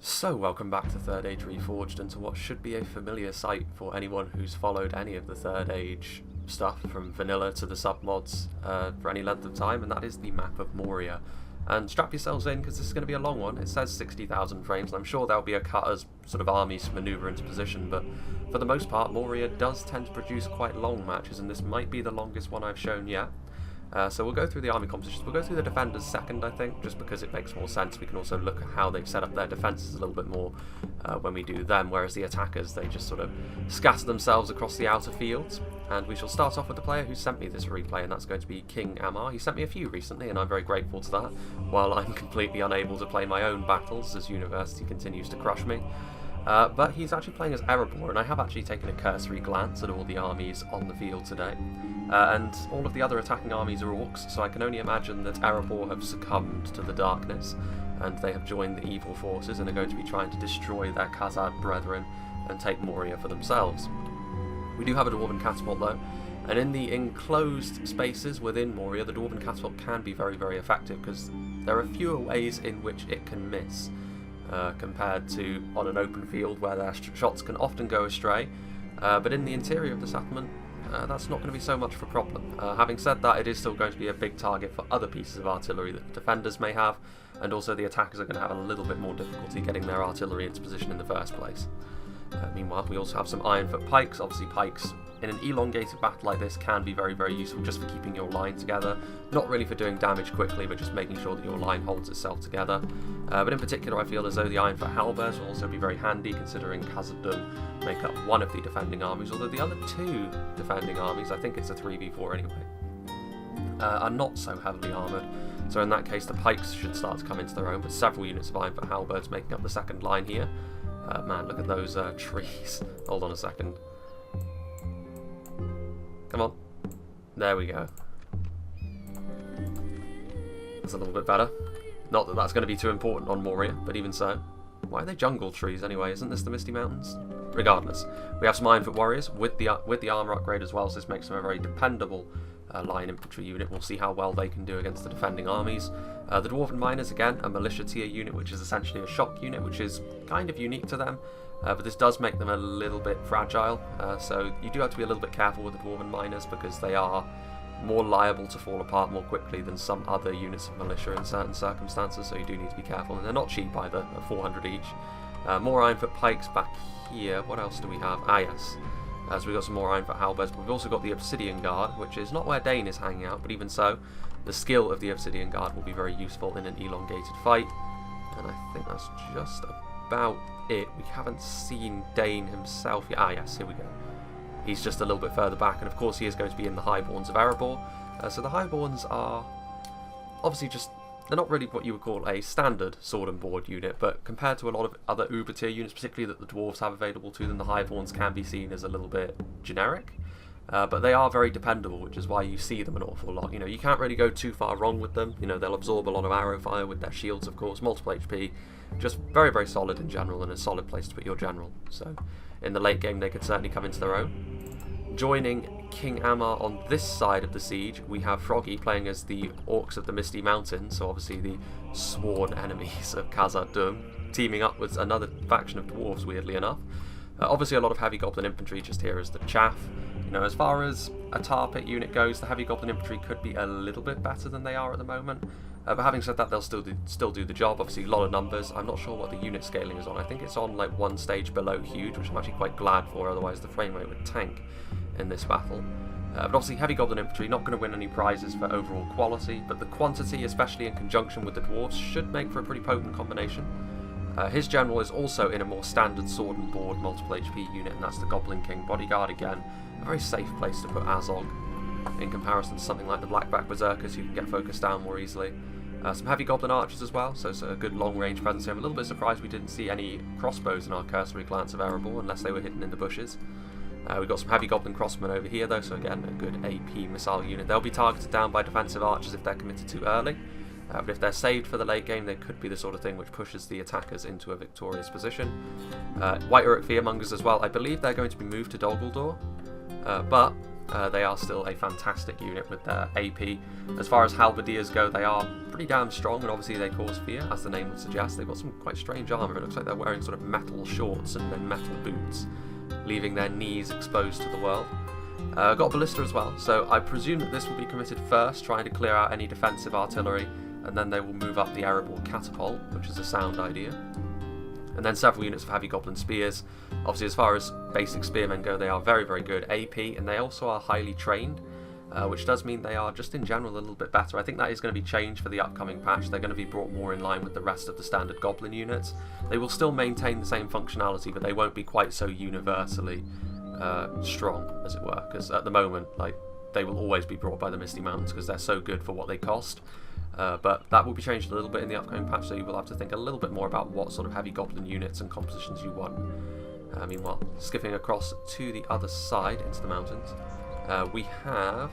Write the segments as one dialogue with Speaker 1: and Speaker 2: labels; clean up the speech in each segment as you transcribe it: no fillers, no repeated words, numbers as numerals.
Speaker 1: So welcome back to Third Age Reforged and to what should be a familiar sight for anyone who's followed any of the Third Age stuff from vanilla to the submods for any length of time, and that is the map of Moria. And strap yourselves in because this is going to be a long one. It says 60,000 frames and I'm sure there'll be a cut as sort of armies manoeuvre into position, but for the most part Moria does tend to produce quite long matches, and this might be the longest one I've shown yet. So we'll go through the army compositions. We'll go through the defenders second, I think, just because it makes more sense. We can also look at how they've set up their defences a little bit more when we do them, whereas the attackers, they just sort of scatter themselves across the outer fields. And we shall start off with the player who sent me this replay, and that's going to be King Ammar. He sent me a few recently, and I'm very grateful to that, while I'm completely unable to play my own battles as University continues to crush me. But he's actually playing as Erebor, and I have actually taken a cursory glance at all the armies on the field today. And all of the other attacking armies are orcs, so I can only imagine that Erebor have succumbed to the darkness, and they have joined the evil forces and are going to be trying to destroy their Khazad brethren and take Moria for themselves. We do have a Dwarven Catapult though, and in the enclosed spaces within Moria, the Dwarven Catapult can be very, very effective because there are fewer ways in which it can miss. Compared to on an open field where their shots can often go astray, but in the interior of the settlement that's not going to be so much of a problem. Having said that, it is still going to be a big target for other pieces of artillery that the defenders may have, and also the attackers are going to have a little bit more difficulty getting their artillery into position in the first place. Meanwhile, we also have some Ironfoot pikes. Obviously pikes in an elongated battle like this can be very, very useful just for keeping your line together. Not really for doing damage quickly, but just making sure that your line holds itself together. But in particular, I feel as though the Ironfoot halberds will also be very handy, considering Khazad make up one of the defending armies, although the other two defending armies, I think it's a 3v4 anyway, are not so heavily armoured. So in that case, the pikes should start to come into their own, but several units of Ironfoot halberds making up the second line here. Man, look at those trees. Hold on a second. Come on. There we go. That's a little bit better. Not that that's going to be too important on Moria, but even so. Why are they jungle trees anyway? Isn't this the Misty Mountains? Regardless, we have some Ironfoot warriors with the armour upgrade as well, so this makes them a very dependable line infantry unit. We'll see how well they can do against the defending armies. The Dwarven Miners, again, a militia tier unit, which is essentially a shock unit, which is kind of unique to them, but this does make them a little bit fragile, so you do have to be a little bit careful with the Dwarven Miners because they are more liable to fall apart more quickly than some other units of militia in certain circumstances, so you do need to be careful, and they're not cheap either, at 400 each. More Ironfoot pikes back here. What else do we have? Ah yes, so we've got some more Ironfoot halberds, but we've also got the Obsidian Guard, which is not where Dane is hanging out, but even so, the skill of the Obsidian Guard will be very useful in an elongated fight. And I think that's just about it. We haven't seen Dane himself yet. Ah yes, here we go. He's just a little bit further back, and of course he is going to be in the Highborns of Erebor. So the Highborns are obviously just, they're not really what you would call a standard sword and board unit, but compared to a lot of other Uber tier units, particularly that the dwarves have available to them, the Highborns can be seen as a little bit generic. But they are very dependable, which is why you see them an awful lot. You know, you can't really go too far wrong with them. You know, they'll absorb a lot of arrow fire with their shields, of course, multiple HP, just very, very solid in general, and a solid place to put your general. So in the late game, they could certainly come into their own. Joining King Ammar on this side of the siege, we have Froggy playing as the orcs of the Misty Mountains, so obviously the sworn enemies of Khazad, teaming up with another faction of dwarves, weirdly enough. Obviously a lot of heavy goblin infantry just here as the chaff. You know, as far as a tar pit unit goes, the heavy goblin infantry could be a little bit better than they are at the moment. But having said that, they'll still do the job. Obviously, a lot of numbers. I'm not sure what the unit scaling is on. I think it's on like one stage below huge, which I'm actually quite glad for. Otherwise, the frame rate would tank in this battle. But obviously, heavy goblin infantry not going to win any prizes for overall quality, but the quantity, especially in conjunction with the dwarves, should make for a pretty potent combination. His general is also in a more standard sword and board multiple HP unit, and that's the Goblin King Bodyguard again. A very safe place to put Azog in comparison to something like the Blackback Berserkers, who can get focused down more easily. Some heavy goblin archers as well, so it's a good long range presence here. I'm a little bit surprised we didn't see any crossbows in our cursory glance of Erebor, unless they were hidden in the bushes. We've got some heavy goblin crossmen over here though, so again a good AP missile unit. They'll be targeted down by defensive archers if they're committed too early. But if they're saved for the late game, they could be the sort of thing which pushes the attackers into a victorious position. White Uruk Fearmongers as well. I believe they're going to be moved to Dol Guldur, but they are still a fantastic unit with their AP. As far as halberdiers go, they are pretty damn strong, and obviously they cause fear, as the name would suggest. They've got some quite strange armour. It looks like they're wearing sort of metal shorts and then metal boots, leaving their knees exposed to the world. Got a ballista as well, so I presume that this will be committed first, trying to clear out any defensive artillery, and then they will move up the Erebor catapult, which is a sound idea. And then several units of heavy goblin spears. Obviously, as far as basic spearmen go, they are very, very good AP, and they also are highly trained, which does mean they are just in general a little bit better. I think that is going to be changed for the upcoming patch. They're going to be brought more in line with the rest of the standard goblin units. They will still maintain the same functionality, but they won't be quite so universally strong, as it were, because at the moment, like, they will always be brought by the Misty Mountains because they're so good for what they cost. But that will be changed a little bit in the upcoming patch, so you will have to think a little bit more about what sort of heavy goblin units and compositions you want. Meanwhile, skipping across to the other side into the mountains, we have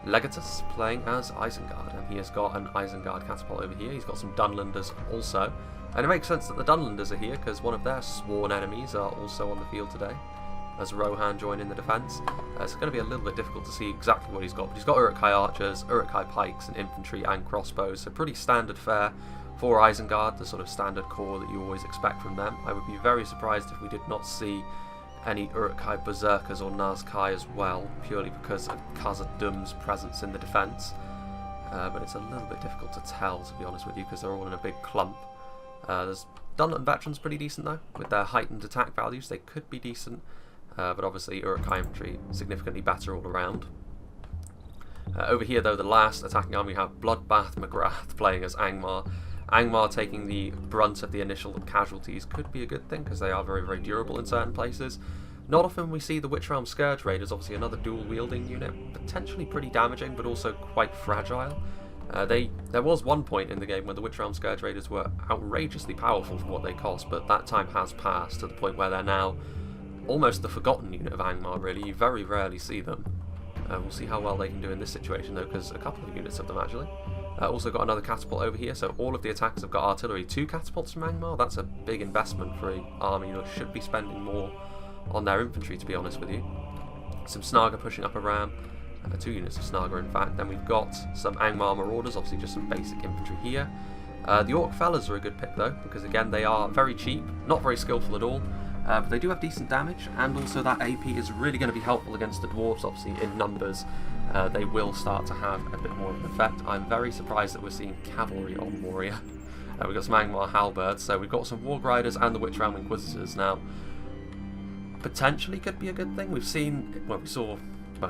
Speaker 1: Legatus playing as Isengard, and he has got an Isengard catapult over here. He's got some Dunlanders also, and it makes sense that the Dunlanders are here because one of their sworn enemies are also on the field today, as Rohan join in the defence. It's going to be a little bit difficult to see exactly what he's got, but he's got Uruk-hai archers, Uruk-hai pikes and infantry and crossbows, so pretty standard fare for Isengard, the sort of standard core that you always expect from them. I would be very surprised if we did not see any Uruk-hai berserkers or Nazkai as well, purely because of Khazad-dûm's presence in the defence. But it's a little bit difficult to tell, to be honest with you, because they're all in a big clump. There's Dunland veterans pretty decent though, with their heightened attack values. They could be decent. But obviously Uruk-hai infantry significantly better all around. Over here though, the last attacking army, we have Bloodbath McGrath playing as Angmar. Angmar taking the brunt of the initial casualties could be a good thing because they are very, very durable in certain places. Not often we see the Witch Realm Scourge Raiders, obviously another dual wielding unit, potentially pretty damaging but also quite fragile. There was one point in the game where the Witch Realm Scourge Raiders were outrageously powerful for what they cost, but that time has passed to the point where they're now almost the forgotten unit of Angmar, really. You very rarely see them. We'll see how well they can do in this situation though, because a couple of units of them actually. Also got another catapult over here, so all of the attackers have got artillery. 2 catapults from Angmar, that's a big investment for an army that should be spending more on their infantry, to be honest with you. Some Snaga pushing up a ram, 2 units of Snaga in fact. Then we've got some Angmar Marauders, obviously just some basic infantry here. The Orc Fellas are a good pick though, because again they are very cheap, not very skillful at all. But they do have decent damage, and also that AP is really going to be helpful against the dwarves, obviously, in numbers. They will start to have a bit more of an effect. I'm very surprised that we're seeing cavalry on Moria. We've got some Angmar halberds, so we've got some Warg Riders and the Witch Realm Inquisitors now. Potentially could be a good thing. We've seen, well,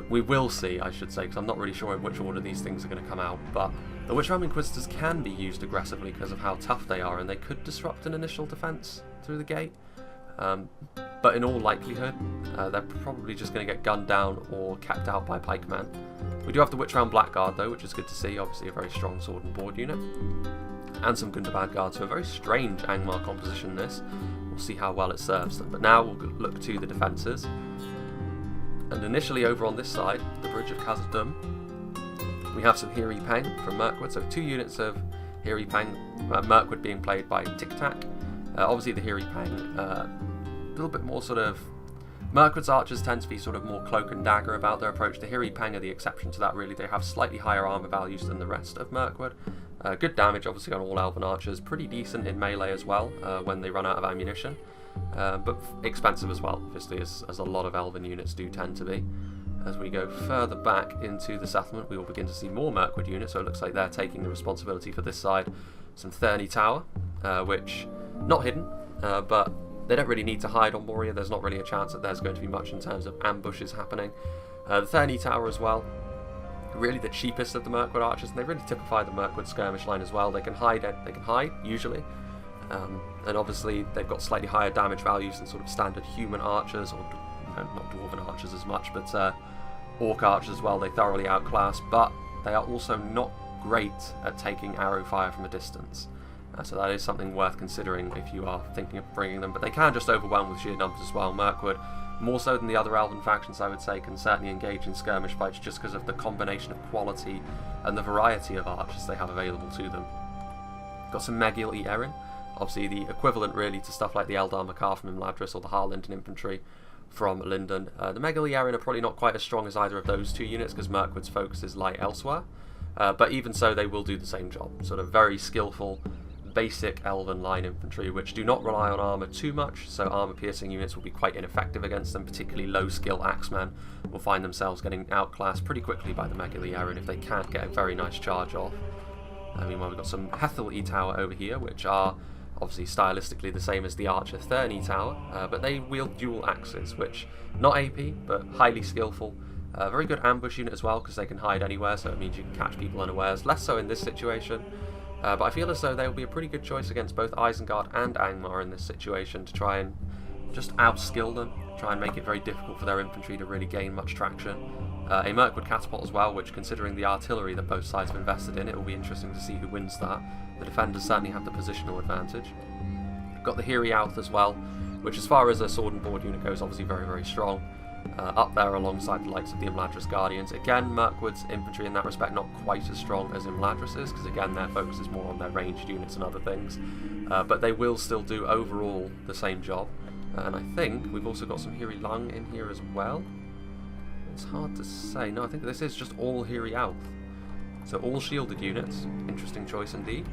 Speaker 1: we will see, I should say, because I'm not really sure in which order these things are going to come out, but the Witch Realm Inquisitors can be used aggressively because of how tough they are, and they could disrupt an initial defence through the gate. But in all likelihood, they're probably just going to get gunned down or capped out by pikemen. We do have the Witch Realm Blackguard though, which is good to see, obviously a very strong sword and board unit. And some Gundabad Guards, so a very strange Angmar composition this. We'll see how well it serves them. But now we'll look to the defences. And initially over on this side, the Bridge of Khazad-dûm, we have some Hiri Peng from Mirkwood, so 2 units of Hiri Peng, Mirkwood being played by Tic Tac. Obviously the Hiri Peng, a little bit more sort of... Mirkwood's archers tend to be sort of more cloak and dagger about their approach. The Hiri Peng are the exception to that, really. They have slightly higher armour values than the rest of Mirkwood. Good damage, obviously, on all elven archers. Pretty decent in melee as well, when they run out of ammunition. But expensive as well, obviously, as a lot of elven units do tend to be. As we go further back into the settlement, we will begin to see more Mirkwood units, so it looks like they're taking the responsibility for this side. Some Thurney Tower, which... not hidden, but they don't really need to hide on Moria. There's not really a chance that there's going to be much in terms of ambushes happening. The Thurney Tower as well, really the cheapest of the Mirkwood archers, and they really typify the Mirkwood skirmish line as well. They can hide usually, and obviously they've got slightly higher damage values than sort of standard human archers, or not dwarven archers as much, but orc archers as well. They thoroughly outclass, but they are also not great at taking arrow fire from a distance. So that is something worth considering if you are thinking of bringing them. But they can just overwhelm with sheer numbers as well. Mirkwood, more so than the other elven factions, I would say, can certainly engage in skirmish fights just because of the combination of quality and the variety of archers they have available to them. Got some Megil E. Erin, obviously the equivalent really to stuff like the Eldar Makar from Imladris or the Harlinden infantry, from Linden. The Megali Erin are probably not quite as strong as either of those two units because Mirkwood's focus is light elsewhere. But even so, they will do the same job. Sort of very skillful, basic elven line infantry, which do not rely on armour too much, so armour-piercing units will be quite ineffective against them. Particularly low-skill axemen will find themselves getting outclassed pretty quickly by the Megali Erin if they can't get a very nice charge off. Meanwhile, we've got some Hethel E-Tower over here, which are obviously stylistically the same as the Archer Thurn E-Tower, but they wield dual axes, which, not AP, but highly skillful. Very good ambush unit as well, because they can hide anywhere, so it means you can catch people unawares. Less so in this situation, but I feel as though they'll be a pretty good choice against both Isengard and Angmar in this situation to try and just outskill them, try and make it very difficult for their infantry to really gain much traction. A Mirkwood catapult as well, which, considering the artillery that both sides have invested in, it will be interesting to see who wins that. The defenders certainly have the positional advantage. Got the Hiri Outh as well, which as far as a sword and board unit goes, obviously very, very strong. Up there alongside the likes of the Imladris Guardians. Again, Mirkwood's infantry in that respect not quite as strong as Imladris's, because again their focus is more on their ranged units and other things. But they will still do overall the same job. And I think we've also got some Hiri Lung in here as well. It's hard to say. No, I think this is just all Hiri Outh. So all shielded units. Interesting choice indeed.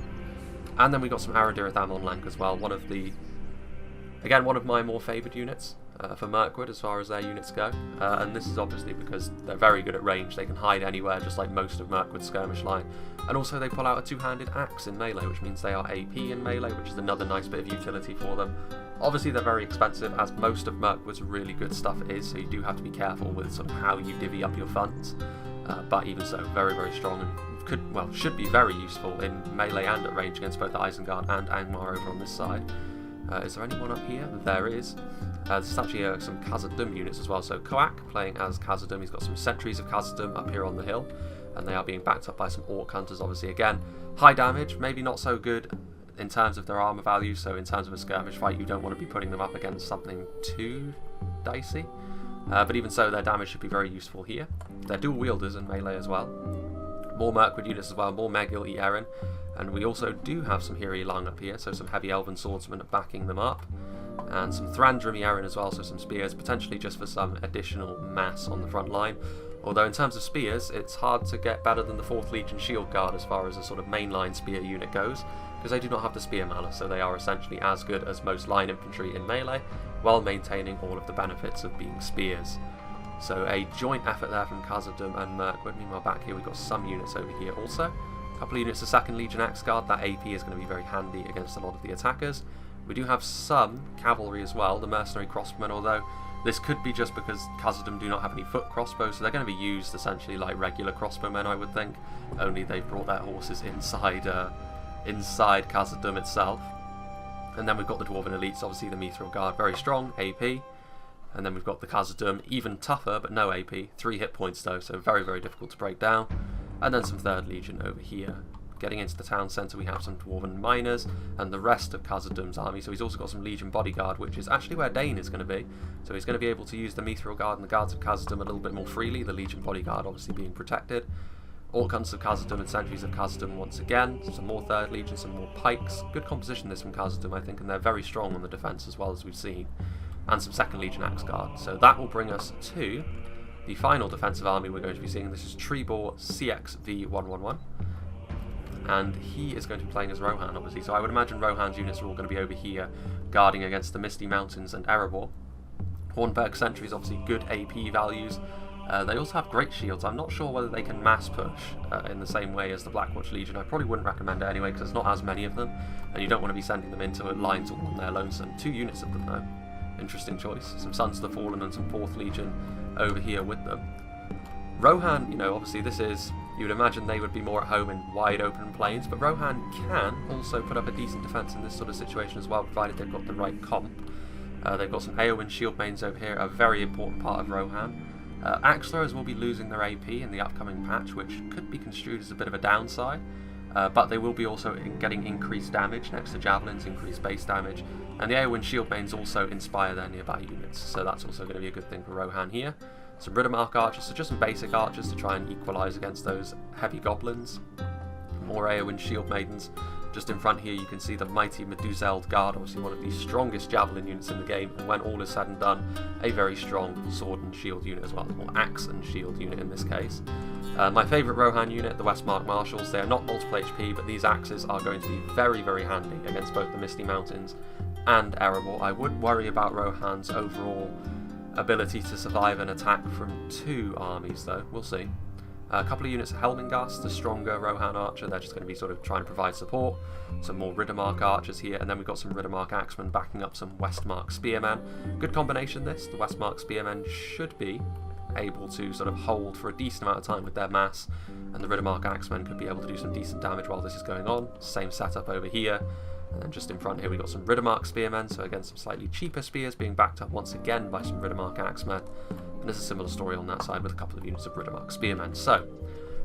Speaker 1: And then we got some Aradirith Amon Lank as well. One of my more favoured units for Mirkwood as far as their units go. And this is obviously because they're very good at range. They can hide anywhere, just like most of Mirkwood's skirmish line. And also they pull out a two-handed axe in melee, which means they are AP in melee, which is another nice bit of utility for them. Obviously they're very expensive, as most of Mirkwood's really good stuff is, so you do have to be careful with sort of how you divvy up your funds. But even so, very, very strong, and should be very useful in melee and at range against both Isengard and Angmar over on this side. Is there anyone up here? There is. There's actually some Khazad-dûm units as well. So Koak playing as Khazad-dûm. He's got some sentries of Khazad-dûm up here on the hill, and they are being backed up by some Orc Hunters, obviously. Again, high damage, maybe not so good in terms of their armour value, so in terms of a skirmish fight, you don't want to be putting them up against something too dicey. But even so, their damage should be very useful here. They're dual wielders in melee as well. More Mirkwood units as well, more Megali Erin. And we also do have some Hiri Lung up here, so some heavy elven swordsmen backing them up. And some Thranduil Erin as well, so some spears, potentially just for some additional mass on the front line. Although in terms of spears, it's hard to get better than the 4th Legion Shield Guard as far as a sort of mainline spear unit goes, because they do not have the spear mana, so they are essentially as good as most line infantry in melee, while maintaining all of the benefits of being spears. So a joint effort there from Khazad-dûm and Mirkwood. Meanwhile back here we've got some units over here also. A couple of units of 2nd Legion Axe Guard. That AP is going to be very handy against a lot of the attackers. We do have some cavalry as well, the mercenary crossbowmen, although this could be just because Khazad-dûm do not have any foot crossbows, so they're going to be used essentially like regular crossbowmen, I would think, only they've brought their horses inside Khazad-dûm itself. And then we've got the Dwarven Elites, obviously the Mithril Guard, very strong, AP. And then we've got the Khazad-dûm, even tougher, but no AP, 3 hit points though, so very, very difficult to break down. And then some 3rd Legion over here. Getting into the town centre, we have some Dwarven Miners and the rest of Khazad-dûm's army. So he's also got some Legion Bodyguard, which is actually where Dane is going to be. So he's going to be able to use the Mithril Guard and the Guards of Khazad-dûm a little bit more freely, the Legion Bodyguard obviously being protected. Orc Hunters of Khazad-dûm and Sentries of Khazad-dûm once again. Some more 3rd Legion, some more Pikes. Good composition this from Khazad-dûm, I think, and they're very strong on the defence as well, as we've seen. And some 2nd Legion Axe Guard. So that will bring us to the final defensive army we're going to be seeing. This is Trebor CXV111. And he is going to be playing as Rohan, obviously. So I would imagine Rohan's units are all going to be over here, guarding against the Misty Mountains and Erebor. Hornberg Sentries, obviously good AP values. They also have great shields. I'm not sure whether they can mass push in the same way as the Blackwatch Legion. I probably wouldn't recommend it anyway, because there's not as many of them, and you don't want to be sending them into lines all on their lonesome. 2 units of them, though. Interesting choice. Some Sons of the Fallen and some 4th Legion over here with them. Rohan, you know, obviously this is, you would imagine they would be more at home in wide open plains, but Rohan can also put up a decent defence in this sort of situation as well, provided they've got the right comp. They've got some Eowyn shield mains over here, a very important part of Rohan. Axe throwers will be losing their AP in the upcoming patch, which could be construed as a bit of a downside, but they will be also getting increased damage next to javelins, increased base damage, and the Eowyn shield mains also inspire their nearby units, so that's also going to be a good thing for Rohan here. Some Riddermark archers, so just some basic archers to try and equalise against those heavy goblins. More Eowyn shield maidens, Just in front here you can see the mighty Meduseld Guard, obviously one of the strongest javelin units in the game, and when all is said and done, a very strong sword and shield unit as well, or axe and shield unit in this case. My favourite Rohan unit, the Westmark Marshals, they are not multiple HP, but these axes are going to be very, very handy against both the Misty Mountains and Erebor. I would worry about Rohan's overall ability to survive an attack from 2 armies though, we'll see. A couple of units of Helmingast, the stronger Rohan archer, they're just going to be sort of trying to provide support. Some more Riddermark archers here, and then we've got some Riddermark axemen backing up some Westmark spearmen. Good combination this, the Westmark spearmen should be able to sort of hold for a decent amount of time with their mass, and the Riddermark axemen could be able to do some decent damage while this is going on. Same setup over here. And then just in front here we got some Riddermark spearmen, so again some slightly cheaper spears being backed up once again by some Riddermark axemen. And there's a similar story on that side with a couple of units of Riddermark spearmen. So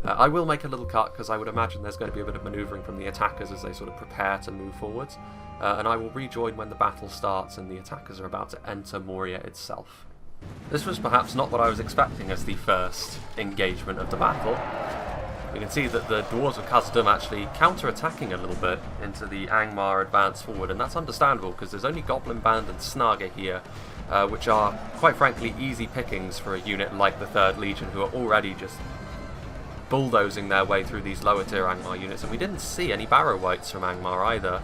Speaker 1: I will make a little cut because I would imagine there's going to be a bit of manoeuvring from the attackers as they sort of prepare to move forwards. And I will rejoin when the battle starts and the attackers are about to enter Moria itself. This was perhaps not what I was expecting as the first engagement of the battle. We can see that the Dwarves of Khazad-dûm actually counter-attacking a little bit into the Angmar advance forward, and that's understandable because there's only Goblin Band and Snaga here, which are, quite frankly, easy pickings for a unit like the 3rd Legion, who are already just bulldozing their way through these lower tier Angmar units, and we didn't see any Barrow Wights from Angmar either,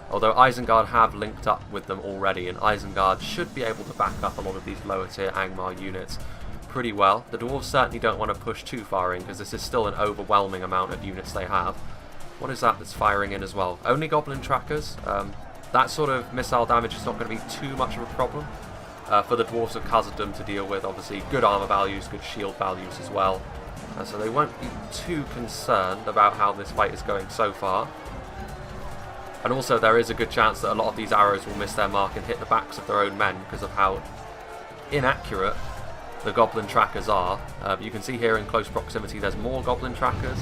Speaker 1: although Isengard have linked up with them already, and Isengard should be able to back up a lot of these lower tier Angmar units pretty well. The Dwarves certainly don't want to push too far in because this is still an overwhelming amount of units they have. What is that that's firing in as well? Only Goblin Trackers. That sort of missile damage is not going to be too much of a problem for the Dwarves of Khazad-dûm to deal with. Obviously good armour values, good shield values as well. So they won't be too concerned about how this fight is going so far. And also there is a good chance that a lot of these arrows will miss their mark and hit the backs of their own men because of how inaccurate the Goblin Trackers are. You can see here in close proximity there's more Goblin Trackers.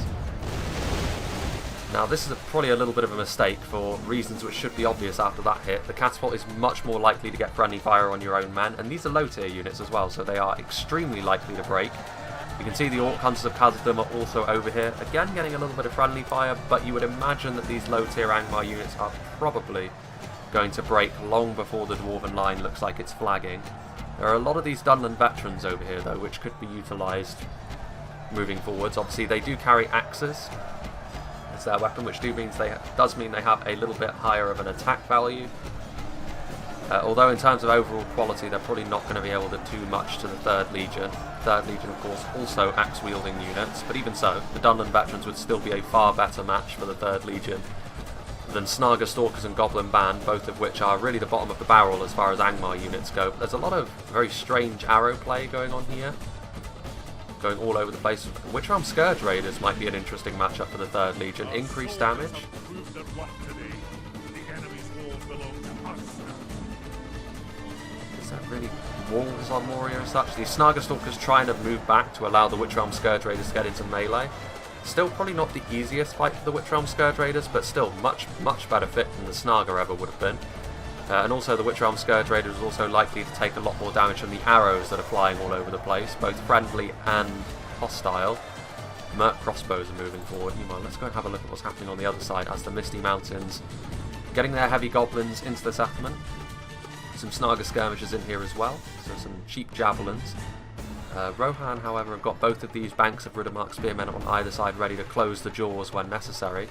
Speaker 1: Now this is probably a little bit of a mistake for reasons which should be obvious after that hit. The catapult is much more likely to get friendly fire on your own men, and these are low tier units as well, so they are extremely likely to break. You can see the Orc Hunters of Khazad-dûm are also over here, again getting a little bit of friendly fire, but you would imagine that these low tier Angmar units are probably going to break long before the Dwarven line looks like it's flagging. There are a lot of these Dunland veterans over here though, which could be utilised moving forwards. Obviously they do carry axes as their weapon, which does mean they have a little bit higher of an attack value. Although in terms of overall quality they're probably not going to be able to do much to the 3rd Legion. 3rd Legion of course also axe wielding units, but even so, the Dunland veterans would still be a far better match for the 3rd Legion than Snaga Stalkers and Goblin Band, both of which are really the bottom of the barrel as far as Angmar units go. But there's a lot of very strange arrow play going on here, going all over the place. Witchrealm Scourge Raiders might be an interesting matchup for the 3rd Legion. Increased damage. Is that really walls on Moria as such? The Snaga Stalkers trying to move back to allow the Witchrealm Scourge Raiders to get into melee. Still probably not the easiest fight for the Witchrealm Scourge Raiders, but still much better fit than the Snaga ever would have been. And also the Witchrealm Scourge Raiders is also likely to take a lot more damage from the arrows that are flying all over the place, both friendly and hostile. Merc crossbows are moving forward. Meanwhile, let's go and have a look at what's happening on the other side as the Misty Mountains getting their heavy goblins into the settlement. Some Snaga skirmishes in here as well, so some cheap javelins. Rohan, however, have got both of these banks of Riddermark spearmen on either side ready to close the jaws when necessary.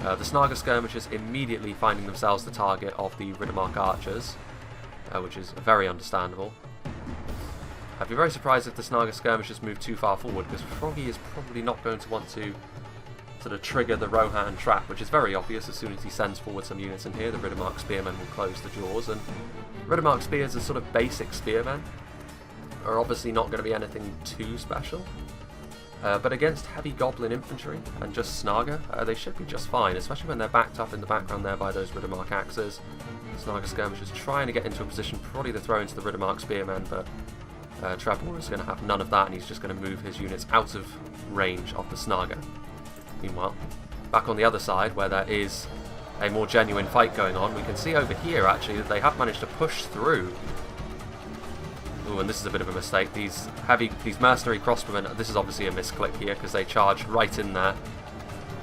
Speaker 1: The Snaga skirmishers immediately finding themselves the target of the Riddermark archers, which is very understandable. I'd be very surprised if the Snaga skirmishers move too far forward, because Froggy is probably not going to want to sort of trigger the Rohan trap, which is very obvious. As soon as he sends forward some units in here, the Riddermark spearmen will close the jaws, and Riddermark spears are sort of basic spearmen, are obviously not going to be anything too special. But against heavy goblin infantry and just Snaga, they should be just fine, especially when they're backed up in the background there by those Riddermark axes. Snaga skirmishers trying to get into a position probably to throw into the Riddermark spearmen, but Trebor is going to have none of that, and he's just going to move his units out of range of the Snaga. Meanwhile, back on the other side, where there is a more genuine fight going on, we can see over here actually that they have managed to push through. Ooh, and this is a bit of a mistake. These mercenary crossbowmen, this is obviously a misclick here because they charge right in there,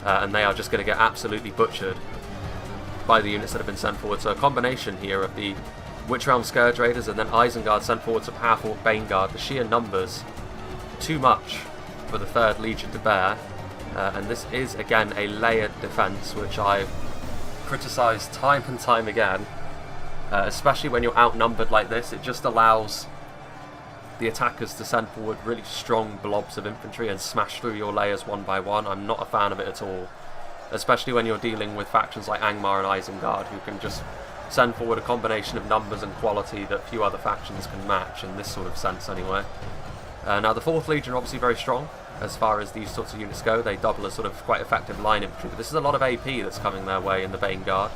Speaker 1: and they are just going to get absolutely butchered by the units that have been sent forward. So a combination here of the Witch Realm Scourge Raiders and then Isengard sent forward some powerful Bane Guard. The sheer numbers, too much for the 3rd Legion to bear. And this is, again, a layered defence, which I've criticised time and time again. Especially when you're outnumbered like this, it just allows the attackers to send forward really strong blobs of infantry and smash through your layers one by one. I'm not a fan of it at all. Especially when you're dealing with factions like Angmar and Isengard, who can just send forward a combination of numbers and quality that few other factions can match, in this sort of sense anyway. Now the 4th Legion are obviously very strong as far as these sorts of units go. They double as sort of quite effective line infantry, but this is a lot of AP that's coming their way in the Bane Guard.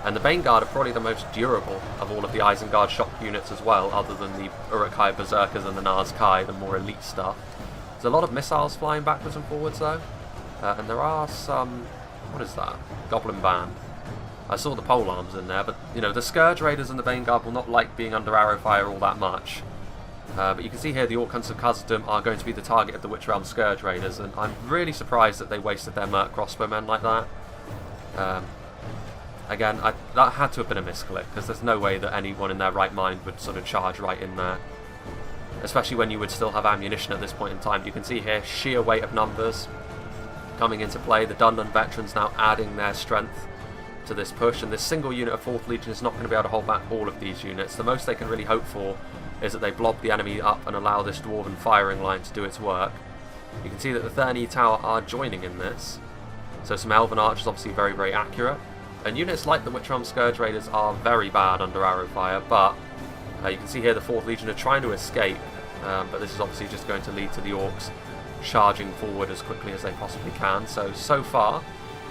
Speaker 1: And the Bane Guard are probably the most durable of all of the Isengard shock units as well, other than the Uruk-hai Berserkers and the Naz-kai, the more elite stuff. There's a lot of missiles flying backwards and forwards though, and there are some... what is that? Goblin Band. I saw the pole arms in there, but you know, the Scourge Raiders and the Bane Guard will not like being under arrow fire all that much. But you can see here the Orc Hunts of Khazad-dûm are going to be the target of the Witch Realm Scourge Raiders, and I'm really surprised that they wasted their Merc Crossbowmen like that. Again, that had to have been a misclick, because there's no way that anyone in their right mind would sort of charge right in there. Especially when you would still have ammunition at this point in time. You can see here, sheer weight of numbers coming into play. The Dunlun veterans now adding their strength to this push, and this single unit of 4th Legion is not going to be able to hold back all of these units. The most they can really hope for is that they blob the enemy up and allow this Dwarven firing line to do its work. You can see that the Thurny Tower are joining in this. So some Elven Archers obviously very, very accurate. And units like the Witch Realm Scourge Raiders are very bad under arrow fire, but you can see here the 4th Legion are trying to escape, but this is obviously just going to lead to the Orcs charging forward as quickly as they possibly can. So far,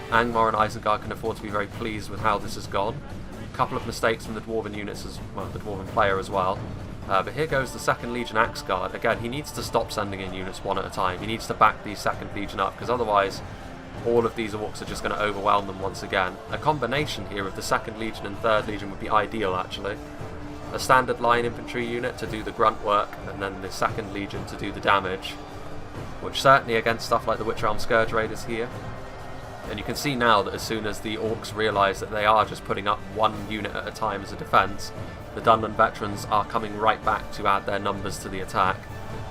Speaker 1: Angmar and Isengard can afford to be very pleased with how this has gone. A couple of mistakes from the Dwarven units as well, the Dwarven player as well. But here goes the 2nd Legion Axe Guard. Again, he needs to stop sending in units one at a time. He needs to back these 2nd Legion up, because otherwise all of these Orcs are just going to overwhelm them once again. A combination here of the 2nd Legion and 3rd Legion would be ideal, actually. A standard line infantry unit to do the grunt work, and then the 2nd Legion to do the damage, which certainly against stuff like the Witch Realm Scourge Raiders here. And you can see now that as soon as the Orcs realise that they are just putting up one unit at a time as a defence, the Dunlun veterans are coming right back to add their numbers to the attack.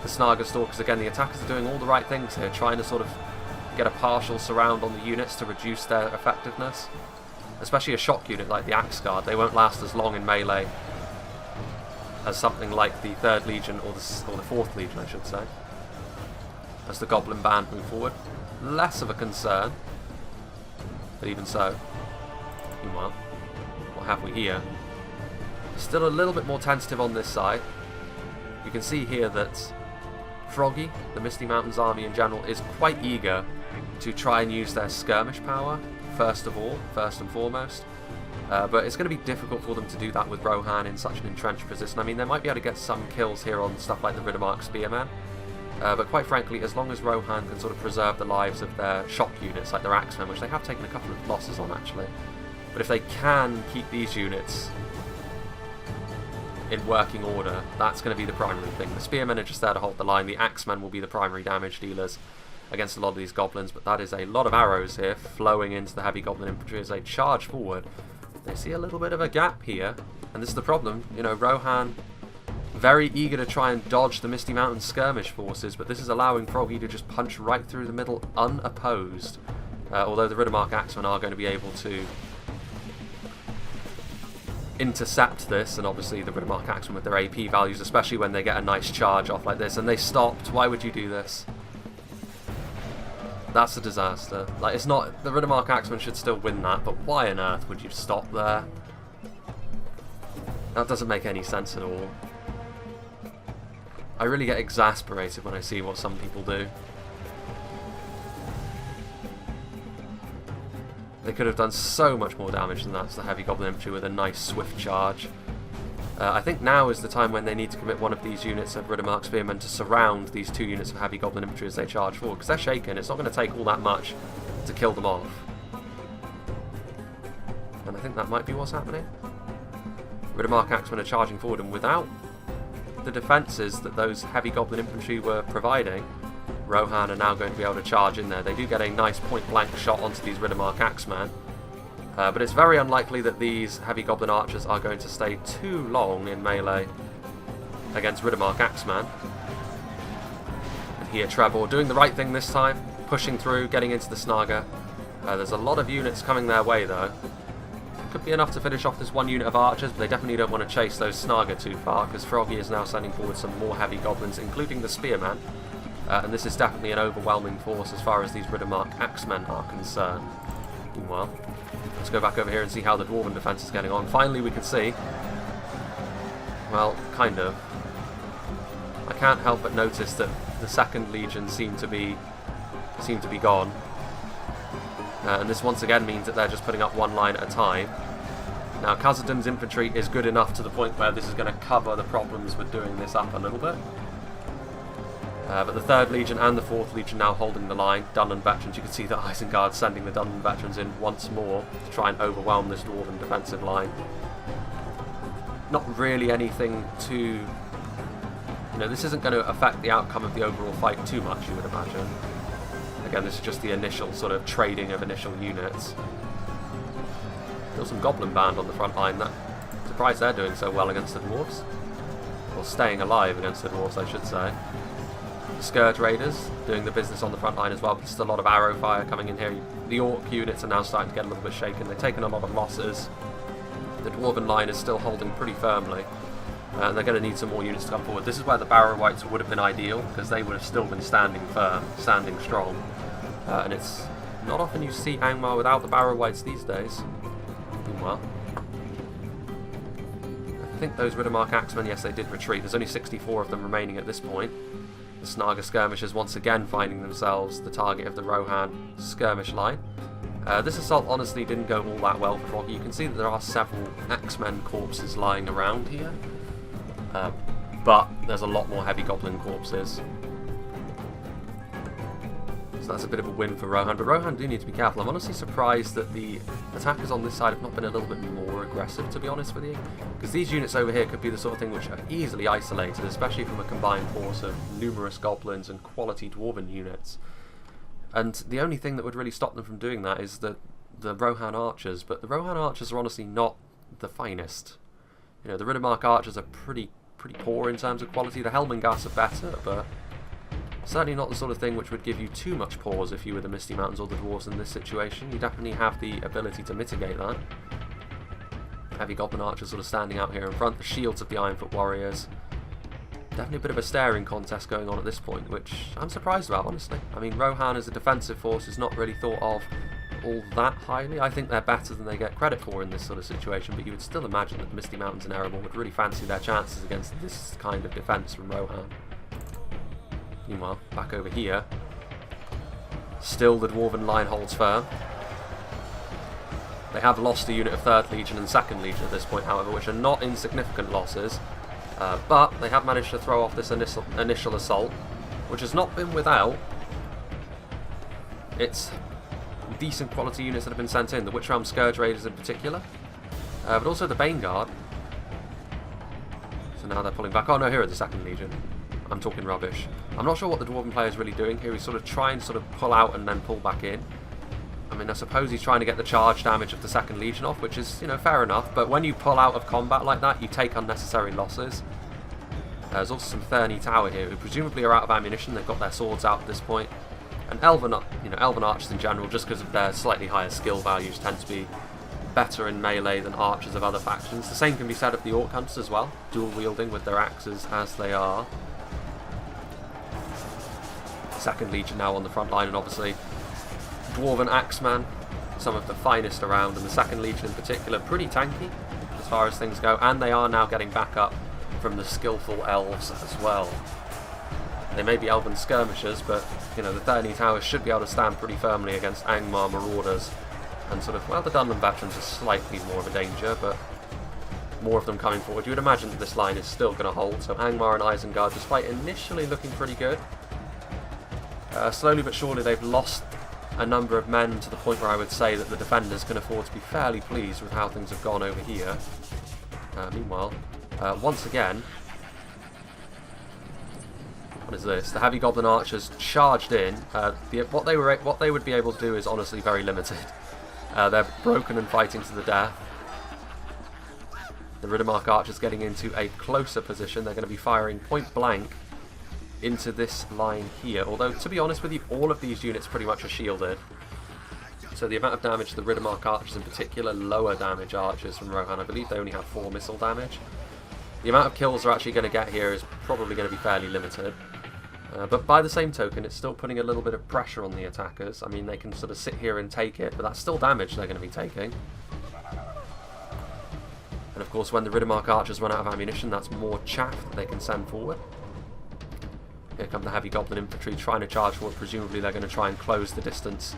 Speaker 1: The Snaga Stalkers, again, the attackers are doing all the right things here, trying to sort of get a partial surround on the units to reduce their effectiveness. Especially a shock unit like the Axe Guard, they won't last as long in melee as something like the 3rd Legion or the 4th Legion, I should say. As the Goblin Band move forward, less of a concern, but even so. Meanwhile, what have we here? Still a little bit more tentative on this side. You can see here that Froggy, the Misty Mountains army in general, is quite eager to try and use their skirmish power, first and foremost. But it's going to be difficult for them to do that with Rohan in such an entrenched position. I mean, they might be able to get some kills here on stuff like the Riddermark Spearmen, but quite frankly, as long as Rohan can sort of preserve the lives of their shock units, like their Axemen, which they have taken a couple of losses on actually, but if they can keep these units in working order, that's going to be the primary thing. The Spearmen are just there to hold the line. The Axemen will be the primary damage dealers against a lot of these goblins, but that is a lot of arrows here flowing into the heavy goblin infantry as they charge forward. They see a little bit of a gap here, and this is the problem. You know, Rohan very eager to try and dodge the Misty Mountains skirmish forces, but this is allowing Froggy to just punch right through the middle unopposed. Although the Riddermark Axemen are going to be able to intercept this, and obviously the Riddermark Axemen with their AP values, especially when they get a nice charge off like this, and they stopped. Why would you do this? That's a disaster. Like, it's not, the Riddermark Axemen should still win that, but why on earth would you stop there? That doesn't make any sense at all. I really get exasperated when I see what some people do. They could have done so much more damage than that to the heavy goblin infantry with a nice swift charge. I think now is the time when they need to commit one of these units of Riddermark Spearmen to surround these 2 units of heavy goblin infantry as they charge forward, because they're shaken. It's not going to take all that much to kill them off. And I think that might be what's happening. Riddermark Axemen are charging forward, and without the defences that those heavy goblin infantry were providing, Rohan are now going to be able to charge in there. They do get a nice point-blank shot onto these Riddermark Axemen, But it's very unlikely that these heavy goblin archers are going to stay too long in melee against Riddermark Axeman. And here Trebor doing the right thing this time, pushing through, getting into the Snaga. There's a lot of units coming their way though. Could be enough to finish off this one unit of archers, but they definitely don't want to chase those Snaga too far, because Froggy is now sending forward some more heavy goblins, including the Spearman. And this is definitely an overwhelming force as far as these Riddermark Axemen are concerned. Meanwhile, let's go back over here and see how the Dwarven defence is getting on. Finally we can see, well, kind of. I can't help but notice that the 2nd Legion seem to be gone. And this once again means that they're just putting up one line at a time. Now Khazad-dûm's infantry is good enough to the point where this is going to cover the problems with doing this up a little bit. But the 3rd Legion and the 4th Legion now holding the line. Dunland veterans, you can see that Isengard sending the Dunland veterans in once more to try and overwhelm this Dwarven defensive line. Not really anything too... this isn't going to affect the outcome of the overall fight too much, you would imagine. Again, this is just the initial sort of trading of initial units. Still some Goblin Band on the front line. I'm surprised they're doing so well against the Dwarves. Or staying alive against the Dwarves, I should say. The Scourge Raiders doing the business on the front line as well, but just a lot of arrow fire coming in here. The Orc units are now starting to get a little bit shaken. They've taken a lot of losses. The Dwarven line is still holding pretty firmly. And they're going to need some more units to come forward. This is where the Barrow Wights would have been ideal, because they would have still been standing firm, standing strong. And it's not often you see Angmar without the Barrow Wights these days. Meanwhile, I think those Riddermark Axemen, yes, they did retreat. There's only 64 of them remaining at this point. The Snaga skirmishers once again finding themselves the target of the Rohan skirmish line. This assault honestly didn't go all that well for Froggy. You can see that there are several Axemen corpses lying around here. But there's a lot more heavy goblin corpses. So that's a bit of a win for Rohan. But Rohan do need to be careful. I'm honestly surprised that the attackers on this side have not been a little bit more aggressive, to be honest with you. Because these units over here could be the sort of thing which are easily isolated, especially from a combined force of numerous goblins and quality dwarven units. And the only thing that would really stop them from doing that is the Rohan archers. But the Rohan archers are honestly not the finest. The Riddermark archers are pretty poor in terms of quality. The Helmengas are better, but certainly not the sort of thing which would give you too much pause if you were the Misty Mountains or the Dwarves in this situation. You definitely have the ability to mitigate that. Heavy Goblin archers sort of standing out here in front. The shields of the Ironfoot warriors. Definitely a bit of a staring contest going on at this point, which I'm surprised about, honestly. I mean, Rohan as a defensive force is not really thought of all that highly. I think they're better than they get credit for in this sort of situation, but you would still imagine that the Misty Mountains and Erebor would really fancy their chances against this kind of defence from Rohan. Meanwhile, back over here, still the Dwarven line holds firm. They have lost a unit of 3rd Legion and 2nd Legion at this point, however, which are not insignificant losses, but they have managed to throw off this initial assault, which has not been without its decent quality units that have been sent in, the Witchrealm Scourge Raiders in particular, but also the Bane Guard. So now they're pulling back. Oh no, here are the 2nd Legion. I'm talking rubbish. I'm not sure what the Dwarven player is really doing here. He's sort of trying to sort of pull out and then pull back in. I mean, I suppose he's trying to get the charge damage of the 2nd Legion off, which is, fair enough, but when you pull out of combat like that, you take unnecessary losses. There's also some Thurney Tower here, who presumably are out of ammunition. They've got their swords out at this point. And Elven archers in general, just because of their slightly higher skill values, tend to be better in melee than archers of other factions. The same can be said of the Orc Hunters as well, dual wielding with their axes as they are. 2nd Legion now on the front line, and obviously Dwarven Axeman, some of the finest around, and the 2nd Legion in particular, pretty tanky as far as things go, and they are now getting back up from the skillful elves as well. They may be elven skirmishers, but the Thurney Towers should be able to stand pretty firmly against Angmar marauders, and sort of, well, the Dunland veterans are slightly more of a danger, but more of them coming forward. You would imagine that this line is still going to hold, so Angmar and Isengard, despite initially looking pretty good, slowly but surely they've lost a number of men to the point where I would say that the defenders can afford to be fairly pleased with how things have gone over here. Meanwhile, once again, what is this? The Heavy Goblin Archers charged in. What they would be able to do is honestly very limited. They're broken and fighting to the death. The Riddermark archers getting into a closer position. They're going to be firing point blank into this line here. Although, to be honest with you, all of these units pretty much are shielded. So the amount of damage the Riddermark archers in particular, lower damage archers from Rohan, I believe they only have 4 missile damage. The amount of kills they're actually going to get here is probably going to be fairly limited. But by the same token, it's still putting a little bit of pressure on the attackers. I mean, they can sort of sit here and take it, but that's still damage they're going to be taking. And of course, when the Riddermark archers run out of ammunition, that's more chaff that they can send forward. Here come the heavy goblin infantry trying to charge forward. Presumably they're going to try and close the distance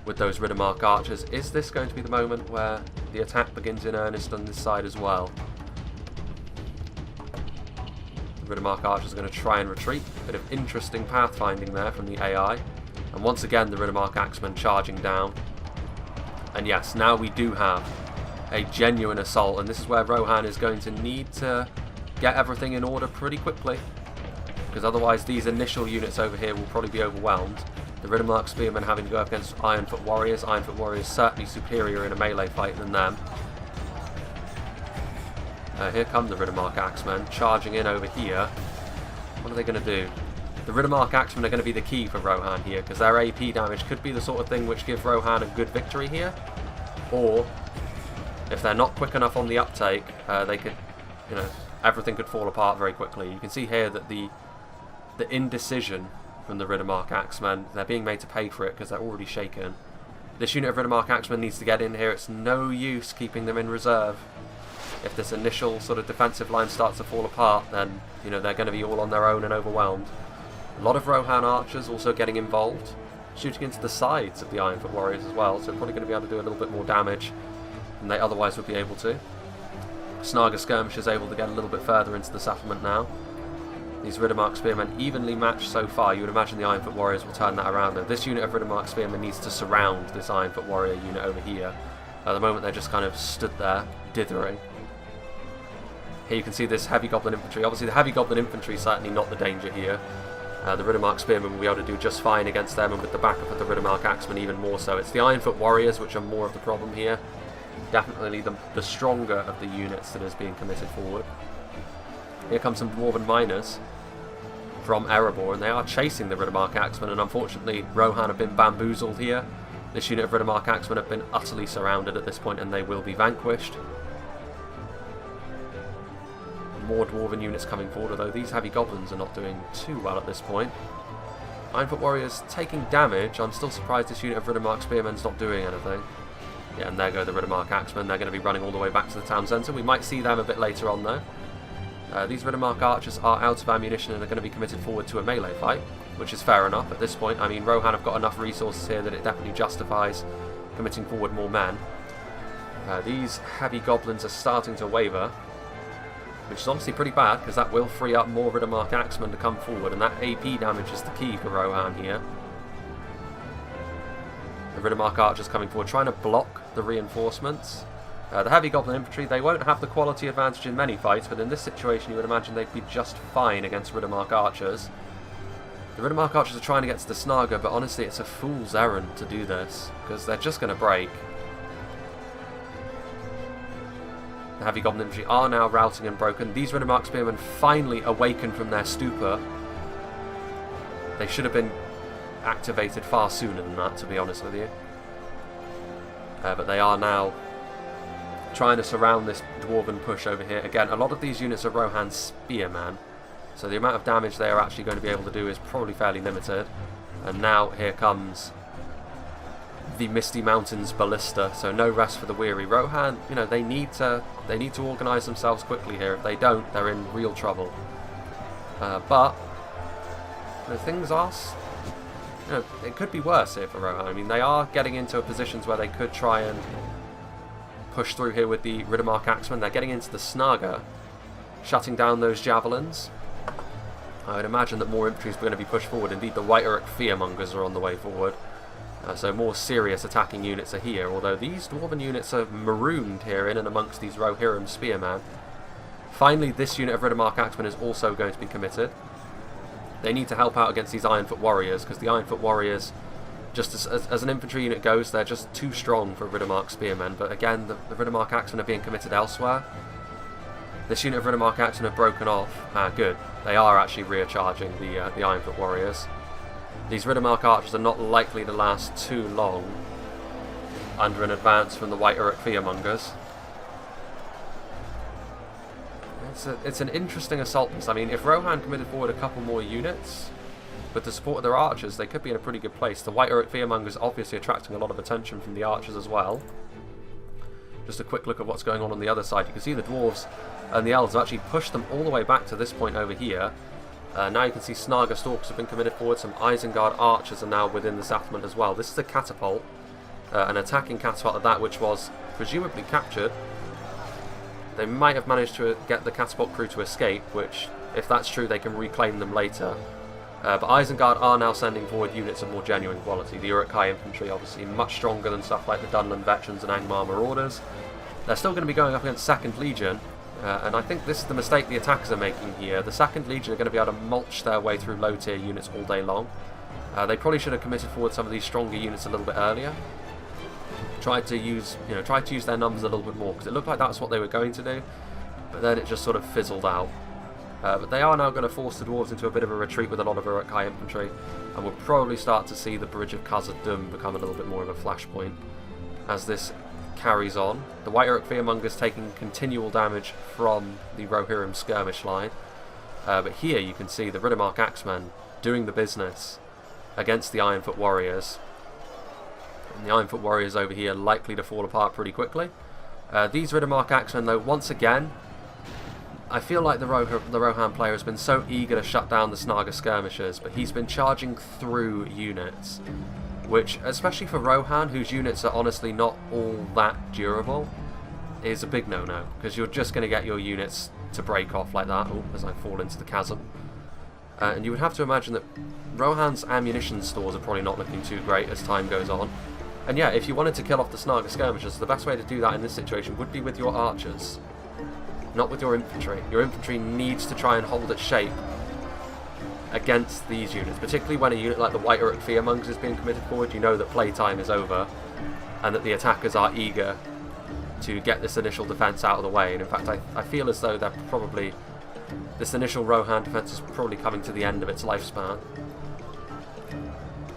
Speaker 1: with those Riddermark archers. Is this going to be the moment where the attack begins in earnest on this side as well? The Riddermark archers are going to try and retreat. Bit of interesting pathfinding there from the AI. And once again, the Riddermark axemen charging down. And yes, now we do have a genuine assault, and this is where Rohan is going to need to get everything in order pretty quickly, because otherwise these initial units over here will probably be overwhelmed. The Riddermark spearmen having to go up against Ironfoot warriors. Ironfoot warriors certainly superior in a melee fight than them. Here come the Riddermark axemen charging in over here. What are they going to do? The Riddermark axemen are going to be the key for Rohan here, because their AP damage could be the sort of thing which gives Rohan a good victory here, or if they're not quick enough on the uptake, they could, you know, everything could fall apart very quickly. You can see here that the indecision from the Riddermark axemen, they're being made to pay for it because they're already shaken. This unit of Riddermark axemen needs to get in here. It's no use keeping them in reserve. If this initial sort of defensive line starts to fall apart, then, you know, they're going to be all on their own and overwhelmed. A lot of Rohan archers also getting involved, shooting into the sides of the Ironfoot warriors as well, so probably going to be able to do a little bit more damage than they otherwise would be able to. Snaga skirmishes able to get a little bit further into the settlement now. These Riddermark spearmen evenly matched so far. You would imagine the Ironfoot warriors will turn that around though. This unit of Riddermark spearmen needs to surround this Ironfoot warrior unit over here. At the moment they're just kind of stood there, dithering. Here you can see this heavy goblin infantry. Obviously the heavy goblin infantry is certainly not the danger here. The Riddermark spearmen will be able to do just fine against them, and with the backup of the Riddermark axemen even more so. It's the Ironfoot warriors which are more of the problem here. Definitely the stronger of the units that is being committed forward. Here comes some Dwarven miners from Erebor, and they are chasing the Riddermark axemen, and unfortunately Rohan have been bamboozled here. This unit of Riddermark axemen have been utterly surrounded at this point, and they will be vanquished. More Dwarven units coming forward, although these heavy goblins are not doing too well at this point. Ironfoot warriors taking damage. I'm still surprised this unit of Riddermark spearmen's not doing anything. Yeah, and there go the Riddermark axemen. They're going to be running all the way back to the town centre. We might see them a bit later on though. These Riddermark archers are out of ammunition and are going to be committed forward to a melee fight, which is fair enough at this point. I mean, Rohan have got enough resources here that it definitely justifies committing forward more men. These heavy goblins are starting to waver, which is obviously pretty bad, because that will free up more Riddermark axemen to come forward, and that AP damage is the key for Rohan here. The Riddermark archers coming forward, trying to block the reinforcements. The heavy goblin infantry, they won't have the quality advantage in many fights, but in this situation you would imagine they'd be just fine against Riddermark archers. The Riddermark archers are trying to get to the Snaga, but honestly it's a fool's errand to do this, because they're just going to break. The heavy goblin infantry are now routing and broken. These Riddermark spearmen finally awaken from their stupor. They should have been activated far sooner than that, to be honest with you. But they are now trying to surround this dwarven push over here. Again, a lot of these units are Rohan spearmen, so the amount of damage they are actually going to be able to do is probably fairly limited. And now here comes the Misty Mountains ballista, so no rest for the weary. Rohan, you know, they need to organise themselves quickly here. If they don't, they're in real trouble. But you know, things are, you know, it could be worse here for Rohan. I mean, they are getting into positions where they could try and push through here with the Riddermark axemen. They're getting into the Snaga, shutting down those javelins. I would imagine that more infantry is going to be pushed forward. Indeed, the White Uruk fearmongers are on the way forward. So more serious attacking units are here, although these Dwarven units are marooned here in and amongst these Rohirrim spearmen. Finally, this unit of Riddermark axemen is also going to be committed. They need to help out against these Ironfoot warriors, because the Ironfoot warriors just as an infantry unit goes, they're just too strong for Riddermark spearmen. But again, the Riddermark axemen are being committed elsewhere. This unit of Riddermark axemen have broken off. Good. They are actually recharging the Ironfoot warriors. These Riddermark archers are not likely to last too long under an advance from the White Uruk fearmongers. It's an interesting assault piece. I mean, if Rohan committed forward a couple more units with the support of their archers, they could be in a pretty good place. The White Uruk fearmongers obviously attracting a lot of attention from the archers as well. Just a quick look at what's going on the other side. You can see the dwarves and the elves have actually pushed them all the way back to this point over here. Now you can see Snaga stalkers have been committed forward. Some Isengard archers are now within the settlement as well. This is a catapult, an attacking catapult of that which was presumably captured. They might have managed to get the catapult crew to escape, which, if that's true, they can reclaim them later. But Isengard are now sending forward units of more genuine quality. The Uruk-hai infantry, obviously, much stronger than stuff like the Dunland veterans and Angmar marauders. They're still going to be going up against 2nd Legion, and I think this is the mistake the attackers are making here. The 2nd Legion are going to be able to mulch their way through low-tier units all day long. They probably should have committed forward some of these stronger units a little bit earlier. Tried to use their numbers a little bit more, because it looked like that's what they were going to do, but then it just sort of fizzled out. But they are now going to force the dwarves into a bit of a retreat with a lot of Uruk-hai infantry, and we'll probably start to see the bridge of Khazad-dûm become a little bit more of a flashpoint as this carries on. The White Uruk fearmongers taking continual damage from the Rohirrim skirmish line, but here you can see the Riddermark axemen doing the business against the Ironfoot warriors. And the Ironfoot warriors over here likely to fall apart pretty quickly. These Riddermark axemen, though, once again, I feel like the Rohan player has been so eager to shut down the Snaga skirmishes, but he's been charging through units, which, especially for Rohan, whose units are honestly not all that durable, is a big no-no, because you're just going to get your units to break off like that. Oh, as I fall into the chasm. And you would have to imagine that Rohan's ammunition stores are probably not looking too great as time goes on. And yeah, if you wanted to kill off the Snaga skirmishers, the best way to do that in this situation would be with your archers, not with your infantry. Your infantry needs to try and hold its shape against these units, particularly when a unit like the White Uruk fearmongers is being committed forward. You know that playtime is over, and that the attackers are eager to get this initial defence out of the way. And in fact, I feel as though this initial Rohan defence is probably coming to the end of its lifespan.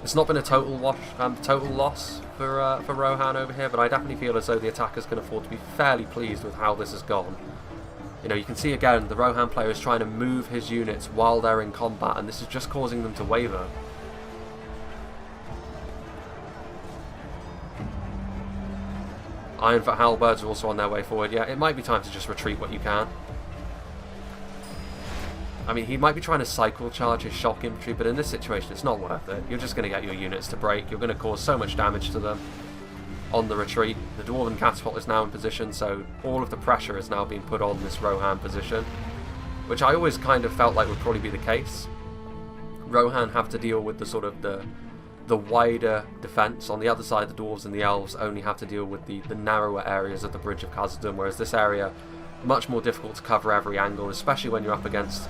Speaker 1: It's not been a total loss for Rohan over here, but I definitely feel as though the attackers can afford to be fairly pleased with how this has gone. You know, you can see again the Rohan player is trying to move his units while they're in combat, and this is just causing them to waver. Ironfoot halberds are also on their way forward. Yeah, it might be time to just retreat what you can. I mean, he might be trying to cycle charge his shock infantry, but in this situation it's not worth it. You're just going to get your units to break. You're going to cause so much damage to them on the retreat. The Dwarven catapult is now in position, so all of the pressure is now being put on this Rohan position, which I always kind of felt like would probably be the case. Rohan have to deal with the sort of the wider defence. On the other side, the dwarves and the elves only have to deal with the narrower areas of the bridge of Khazad-dûm, whereas this area much more difficult to cover every angle, especially when you're up against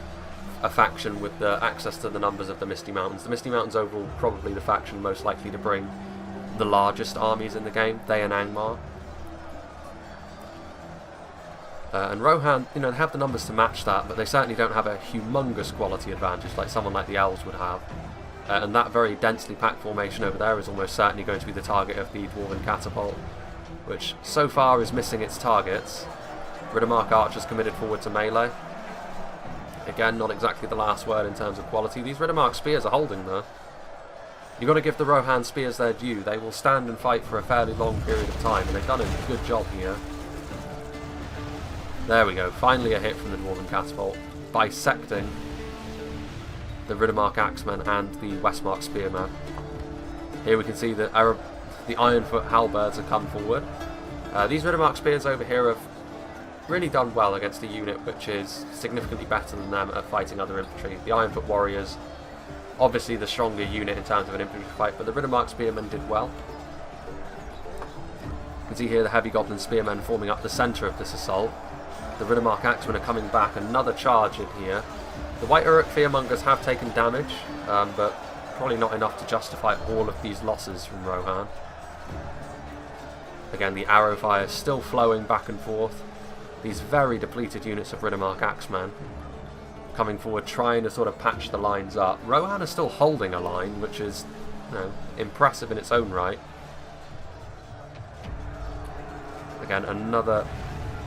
Speaker 1: a faction with the access to the numbers of the Misty Mountains. The Misty Mountains overall probably the faction most likely to bring the largest armies in the game, they and Angmar. And Rohan, you know, they have the numbers to match that, but they certainly don't have a humongous quality advantage like someone like the elves would have. And that very densely packed formation over there is almost certainly going to be the target of the Dwarven catapult, which so far is missing its targets. Riddermark archers committed forward to melee. Again, not exactly the last word in terms of quality. These Riddermark spears are holding though. You've got to give the Rohan spears their due. They will stand and fight for a fairly long period of time, and they've done a good job here. There we go, finally a hit from the Dwarven catapult, bisecting the Riddermark axemen and the Westmark spearmen. Here we can see that the Ironfoot halberds have come forward. These Riddermark spears over here have really done well against a unit which is significantly better than them at fighting other infantry. The Ironfoot warriors, obviously the stronger unit in terms of an infantry fight, but the Riddermark spearmen did well. You can see here the heavy goblin spearmen forming up the centre of this assault. The Riddermark axemen are coming back, another charge in here. The White Uruk fearmongers have taken damage, but probably not enough to justify all of these losses from Rohan. Again, the arrow fire is still flowing back and forth. These very depleted units of Riddermark Axemen coming forward, trying to sort of patch the lines up. Rohan is still holding a line, which is, you know, impressive in its own right. Again, another...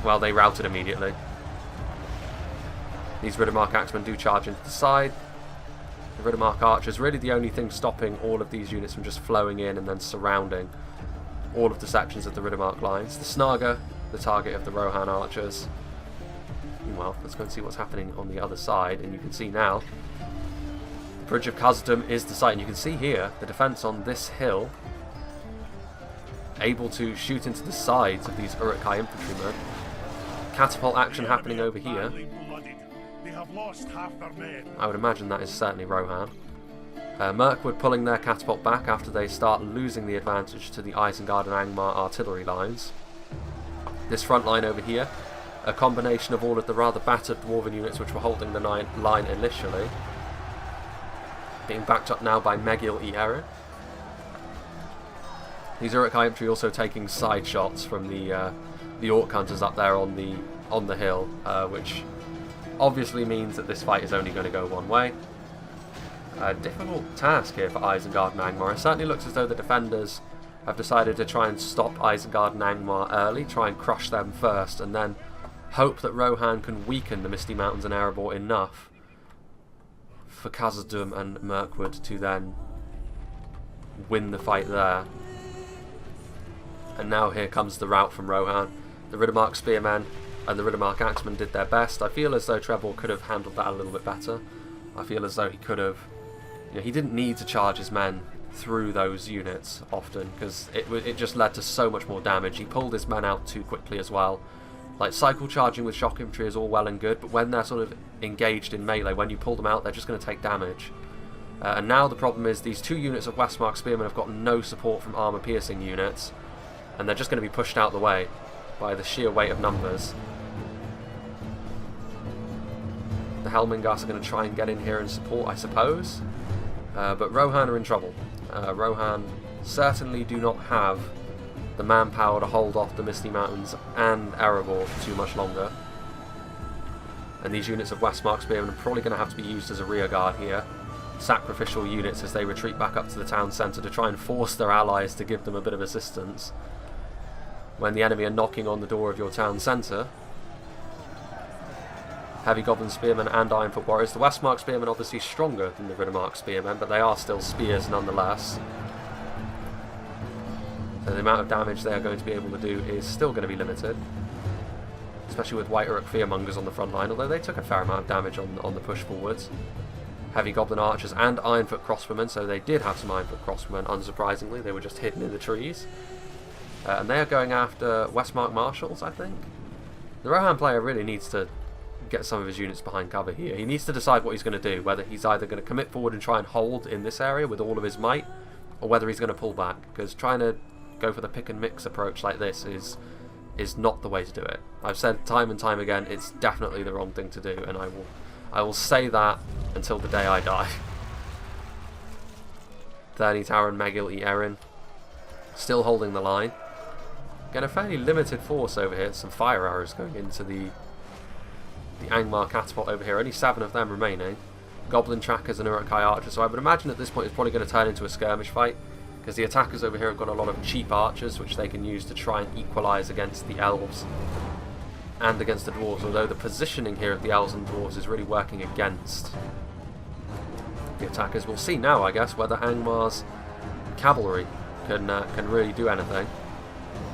Speaker 1: Well, they routed immediately. These Riddermark Axemen do charge into the side. The Riddermark Archers, really the only thing stopping all of these units from just flowing in and then surrounding all of the sections of the Riddermark lines. The Snaga, the target of the Rohan Archers. Meanwhile, let's go and see what's happening on the other side, and you can see now the Bridge of Khazad-dûm is the site, and you can see here the defence on this hill able to shoot into the sides of these Uruk-hai infantrymen. Catapult action happening over here. I would imagine that is certainly Rohan. Mirkwood pulling their catapult back after they start losing the advantage to the Isengard and Angmar artillery lines. This front line over here, a combination of all of the rather battered dwarven units which were holding the line initially, being backed up now by Megil e Erin. These Uruk-hai infantry also taking side shots from the Orc hunters up there on the hill, which obviously means that this fight is only going to go one way. A difficult task here for Isengard and Angmar. It certainly looks as though the defenders have decided to try and stop Isengard and Angmar early, try and crush them first, and then hope that Rohan can weaken the Misty Mountains and Erebor enough for Khazad-dûm and Mirkwood to then win the fight there. And now here comes the rout from Rohan. The Riddermark Spearmen and the Riddermark Axemen did their best. I feel as though Trebor could have handled that a little bit better. I feel as though he could have... You know, he didn't need to charge his men through those units often, because it just led to so much more damage. He pulled his men out too quickly as well. Like, cycle charging with shock infantry is all well and good, but when they're sort of engaged in melee, when you pull them out, they're just going to take damage. And now the problem is these two units of Westmark Spearmen have got no support from armour-piercing units, and they're just going to be pushed out the way by the sheer weight of numbers. The Helmingas are going to try and get in here and support, I suppose. But Rohan are in trouble. Rohan certainly do not have the manpower to hold off the Misty Mountains and Erebor for too much longer. And these units of Westmark Spearmen are probably going to have to be used as a rear guard here. Sacrificial units as they retreat back up to the town centre to try and force their allies to give them a bit of assistance when the enemy are knocking on the door of your town centre. Heavy Goblin Spearmen and Ironfoot Warriors. The Westmark Spearmen obviously stronger than the Riddermark Spearmen, but they are still spears nonetheless. So the amount of damage they are going to be able to do is still going to be limited. Especially with White Uruk Fearmongers on the front line, although they took a fair amount of damage on the push forwards. Heavy Goblin Archers and Ironfoot Crossbowmen, so they did have some Ironfoot Crossbowmen, unsurprisingly. They were just hidden in the trees. And they are going after Westmark Marshals, I think. The Rohan player really needs to get some of his units behind cover here. He needs to decide what he's going to do, whether he's either going to commit forward and try and hold in this area with all of his might, or whether he's going to pull back, because trying to go for the pick and mix approach like this is not the way to do it. I've said time and time again, it's definitely the wrong thing to do, and I will say that until the day I die. Therney Tower and Megil e Erin still holding the line. Again, a fairly limited force over here. Some fire arrows going into the Angmar catapult over here. Only 7 of them remaining. Goblin trackers and Uruk-hai archers. So I would imagine at this point it's probably going to turn into a skirmish fight, because the attackers over here have got a lot of cheap archers which they can use to try and equalise against the elves and against the dwarves, although the positioning here of the elves and dwarves is really working against the attackers. We'll see now, I guess, whether Angmar's cavalry can really do anything.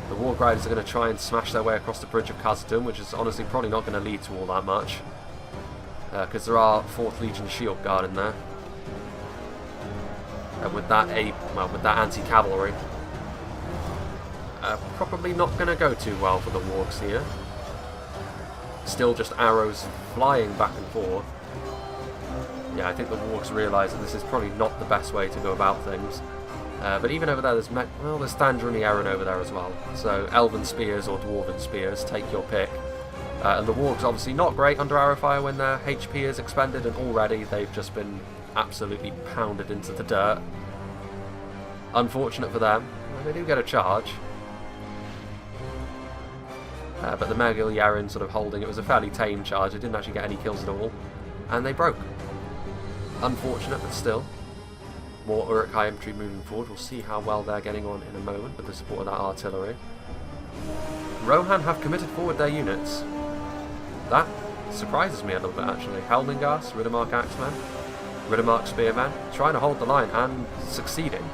Speaker 1: The Warg Riders are going to try and smash their way across the Bridge of Khazad-dûm, which is honestly probably not going to lead to all that much, because there are 4th Legion Shield Guard in there. And with that anti-cavalry, probably not going to go too well for the Wargs here. Still just arrows flying back and forth. Yeah, I think the Wargs realise that this is probably not the best way to go about things. But even over there, there's Thandra and Erin over there as well. So Elven Spears or Dwarven Spears, take your pick. And the Wargs obviously not great under arrow fire when their HP is expended, and already they've just been absolutely pounded into the dirt. Unfortunate for them. Well, they do get a charge. But the Magyar Yaren sort of holding, it was a fairly tame charge. It didn't actually get any kills at all. And they broke. Unfortunate, but still. More Uruk-hai infantry moving forward. We'll see how well they're getting on in a moment with the support of that artillery. Rohan have committed forward their units. That surprises me a little bit, actually. Helmingast, Riddermark Axemen, Riddermark Spearmen, trying to hold the line and succeeding.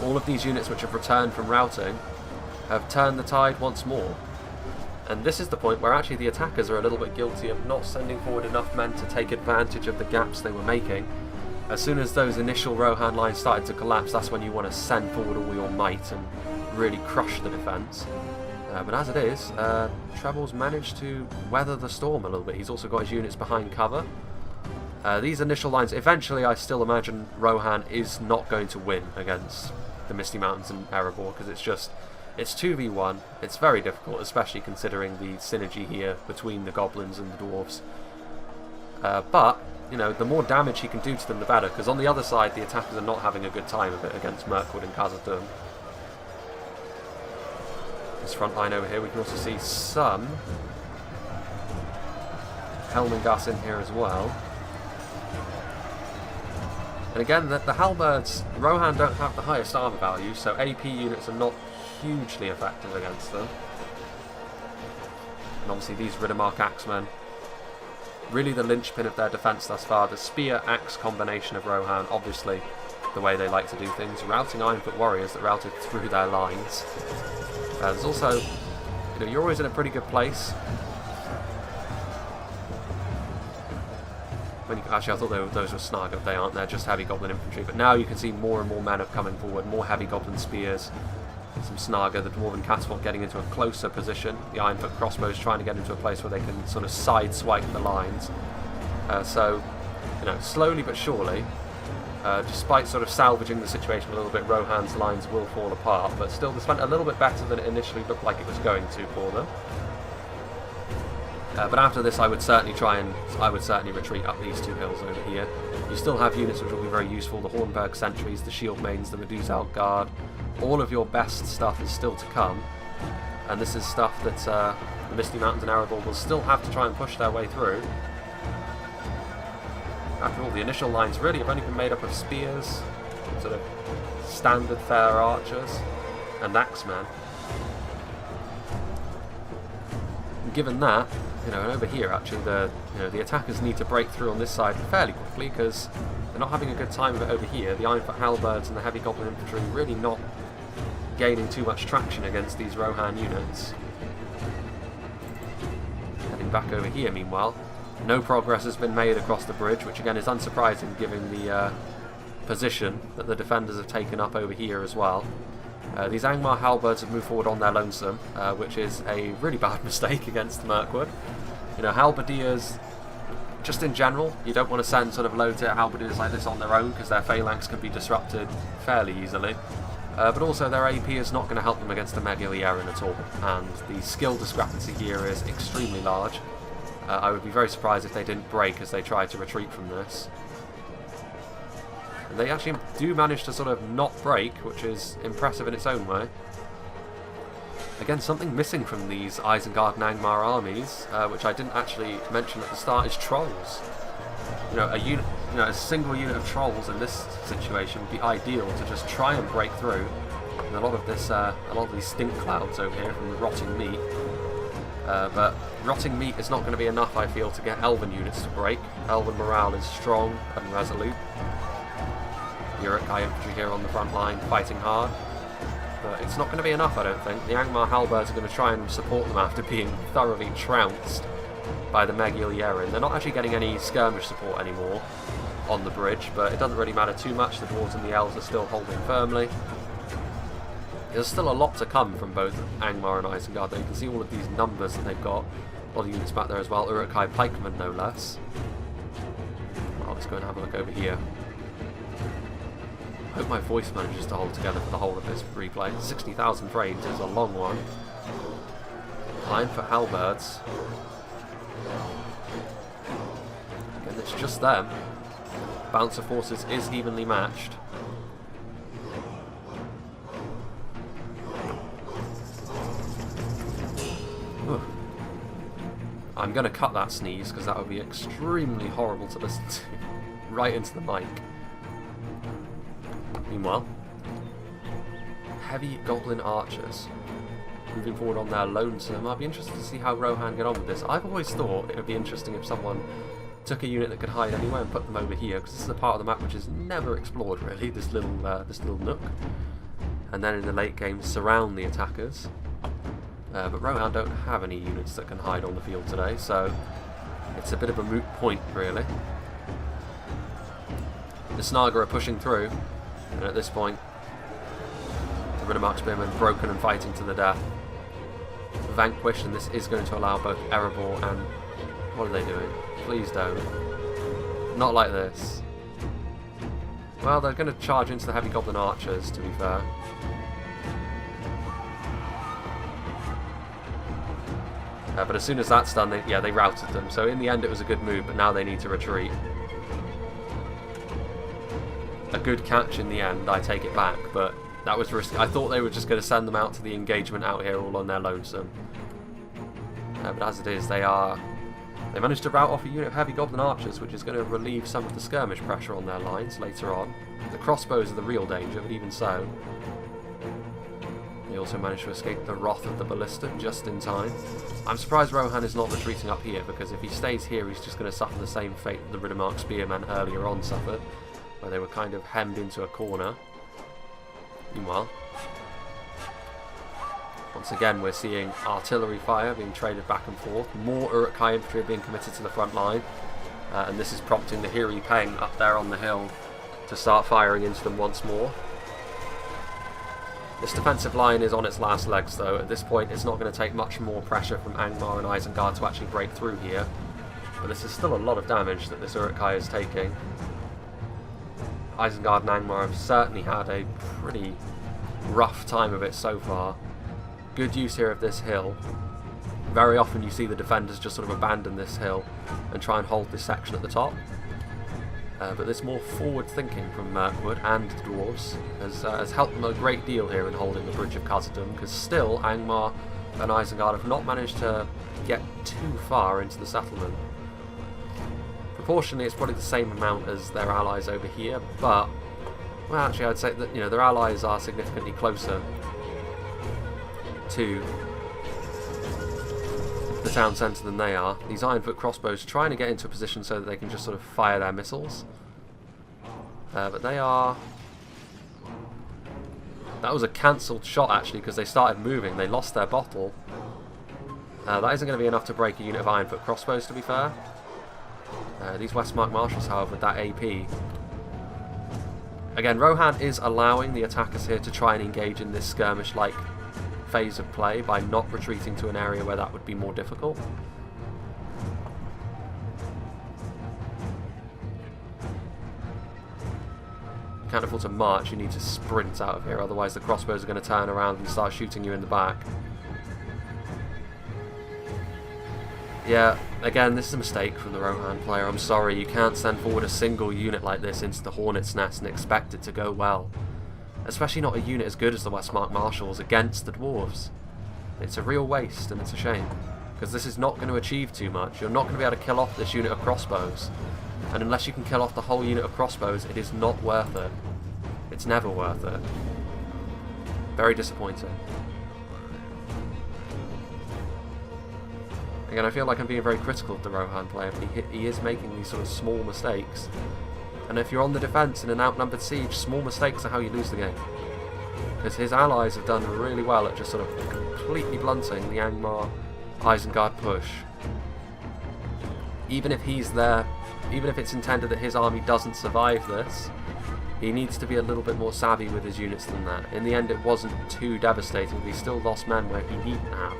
Speaker 1: All of these units which have returned from routing have turned the tide once more. And this is the point where actually the attackers are a little bit guilty of not sending forward enough men to take advantage of the gaps they were making. As soon as those initial Rohan lines started to collapse, that's when you want to send forward all your might and really crush the defence. But as it is, Treble's managed to weather the storm a little bit. He's also got his units behind cover. These initial lines, eventually I still imagine Rohan is not going to win against the Misty Mountains and Erebor, because it's 2v1, it's very difficult, especially considering the synergy here between the goblins and the dwarves. But, you know, the more damage he can do to them, the better, because on the other side, the attackers are not having a good time of it against Mirkwood and Khazad-dûm. This front line over here, we can also see some Helmingast in here as well. And again, the halberds, Rohan don't have the highest armour value, so AP units are not hugely effective against them. And obviously these Riddermark Axemen, really the linchpin of their defence thus far. The spear-axe combination of Rohan, obviously the way they like to do things. Routing Ironfoot warriors that routed through their lines. There's also, you know, you're always in a pretty good place. Actually, I thought those were Snaga, they aren't, they're just heavy goblin infantry. But now you can see more and more men are coming forward, more heavy goblin spears. Some Snaga, the Dwarven Catapult getting into a closer position. The Ironfoot crossbows trying to get into a place where they can sort of side-swipe the lines. So, you know, slowly but surely, despite sort of salvaging the situation a little bit, Rohan's lines will fall apart. But still, this went a little bit better than it initially looked like it was going to for them. But after this, I would certainly retreat up these two hills over here. You still have units which will be very useful: the Hornburg Sentries, the Shield Maidens, the Medusal Guard. All of your best stuff is still to come, and this is stuff that the Misty Mountains and Erebor will still have to try and push their way through. After all, the initial lines really have only been made up of spears, sort of standard fair archers, and axemen. Given that, you know, and over here actually the attackers need to break through on this side fairly quickly, because they're not having a good time of it over here. The Ironfoot halberds and the heavy goblin infantry really not gaining too much traction against these Rohan units. Heading back over here, meanwhile, no progress has been made across the bridge, which again is unsurprising given the position that the defenders have taken up over here as well. These Angmar halberds have moved forward on their lonesome, which is a really bad mistake against the Mirkwood. You know, halberdiers, just in general, you don't want to send sort of low-tier halberdiers like this on their own, because their phalanx can be disrupted fairly easily. But also their AP is not going to help them against the Magyar Yaren at all, and the skill discrepancy here is extremely large. I would be very surprised if they didn't break as they try to retreat from this. And they actually do manage to sort of not break, which is impressive in its own way. Again, something missing from these Isengard and Angmar armies, which I didn't actually mention at the start, is trolls. You know, a single unit of trolls in this situation would be ideal to just try and break through. And a lot of these stink clouds over here from the rotting meat. But rotting meat is not going to be enough, I feel, to get Elven units to break. Elven morale is strong and resolute. Uruk-hai infantry here on the front line, fighting hard. But it's not going to be enough, I don't think. The Angmar halberds are going to try and support them after being thoroughly trounced by the Magyar Yaren. They're not actually getting any skirmish support anymore on the bridge, but it doesn't really matter too much. The dwarves and the elves are still holding firmly. There's still a lot to come from both Angmar and Isengard, though. You can see all of these numbers that they've got. A lot of units back there as well. Uruk-hai pikemen, no less. Well, let's go and have a look over here. I hope my voice manages to hold together for the whole of this replay. 60,000 frames is a long one. Time for halberds. Again, it's just them. Balance of forces is evenly matched. Ooh. I'm going to cut that sneeze because that would be extremely horrible to listen to. Right into the mic. Meanwhile, heavy goblin archers moving forward on their lonesome. I'd be interested to see how Rohan get on with this. I've always thought it would be interesting if someone took a unit that could hide anywhere and put them over here, because this is a part of the map which is never explored really, this little nook. And then in the late game surround the attackers. But Rohan don't have any units that can hide on the field today, so it's a bit of a moot point really. The Snaga are pushing through, and at this point the Riddermark Spearmen broken and fighting to the death. Vanquished, and this is going to allow both Erebor and... what are they doing? Please don't. Not like this. Well, they're going to charge into the heavy goblin archers, to be fair. But as soon as that's done, they routed them. So in the end it was a good move, but now they need to retreat. A good catch in the end, I take it back, but that was risky. I thought they were just going to send them out to the engagement out here all on their lonesome. But as it is, they managed to rout off a unit of heavy goblin archers, which is going to relieve some of the skirmish pressure on their lines later on. The crossbows are the real danger, but even so, they also managed to escape the wrath of the ballista just in time. I'm surprised Rohan is not retreating up here, because if he stays here he's just going to suffer the same fate that the Riddermark Spearmen earlier on suffered, where they were kind of hemmed into a corner. Meanwhile, once again we're seeing artillery fire being traded back and forth, more Uruk-hai infantry being committed to the front line, and this is prompting the Hiri Peng up there on the hill to start firing into them once more. This defensive line is on its last legs though. At this point it's not going to take much more pressure from Angmar and Isengard to actually break through here, but this is still a lot of damage that this Uruk-hai is taking. Isengard and Angmar have certainly had a pretty rough time of it so far. Good use here of this hill. Very often you see the defenders just sort of abandon this hill and try and hold this section at the top. But this more forward thinking from Mirkwood and the Dwarves has helped them a great deal here in holding the Bridge of Khazad-dûm, because still Angmar and Isengard have not managed to get too far into the settlement. Proportionally, it's probably the same amount as their allies over here, but, well, actually, I'd say that their allies are significantly closer to the town centre than they are. These Ironfoot crossbows trying to get into a position so that they can just sort of fire their missiles, but they are... That was a cancelled shot actually, because they started moving. They lost their bottle. That isn't going to be enough to break a unit of Ironfoot crossbows, to be fair. These Westmark Marshals, however, with that AP. Again, Rohan is allowing the attackers here to try and engage in this skirmish-like phase of play by not retreating to an area where that would be more difficult. You can't afford to march, you need to sprint out of here, otherwise the crossbows are going to turn around and start shooting you in the back. Yeah, again, this is a mistake from the Rohan player. I'm sorry, you can't send forward a single unit like this into the Hornet's Nest and expect it to go well. Especially not a unit as good as the Westmark Marshals against the Dwarves. It's a real waste, and it's a shame, because this is not going to achieve too much. You're not going to be able to kill off this unit of crossbows, and unless you can kill off the whole unit of crossbows, it is not worth it. It's never worth it. Very disappointing. Again, I feel like I'm being very critical of the Rohan player, but he is making these sort of small mistakes. And if you're on the defence in an outnumbered siege, small mistakes are how you lose the game. Because his allies have done really well at just sort of completely blunting the Angmar Isengard push. Even if he's there, even if it's intended that his army doesn't survive this, he needs to be a little bit more savvy with his units than that. In the end it wasn't too devastating, but he still lost men where he needn't have.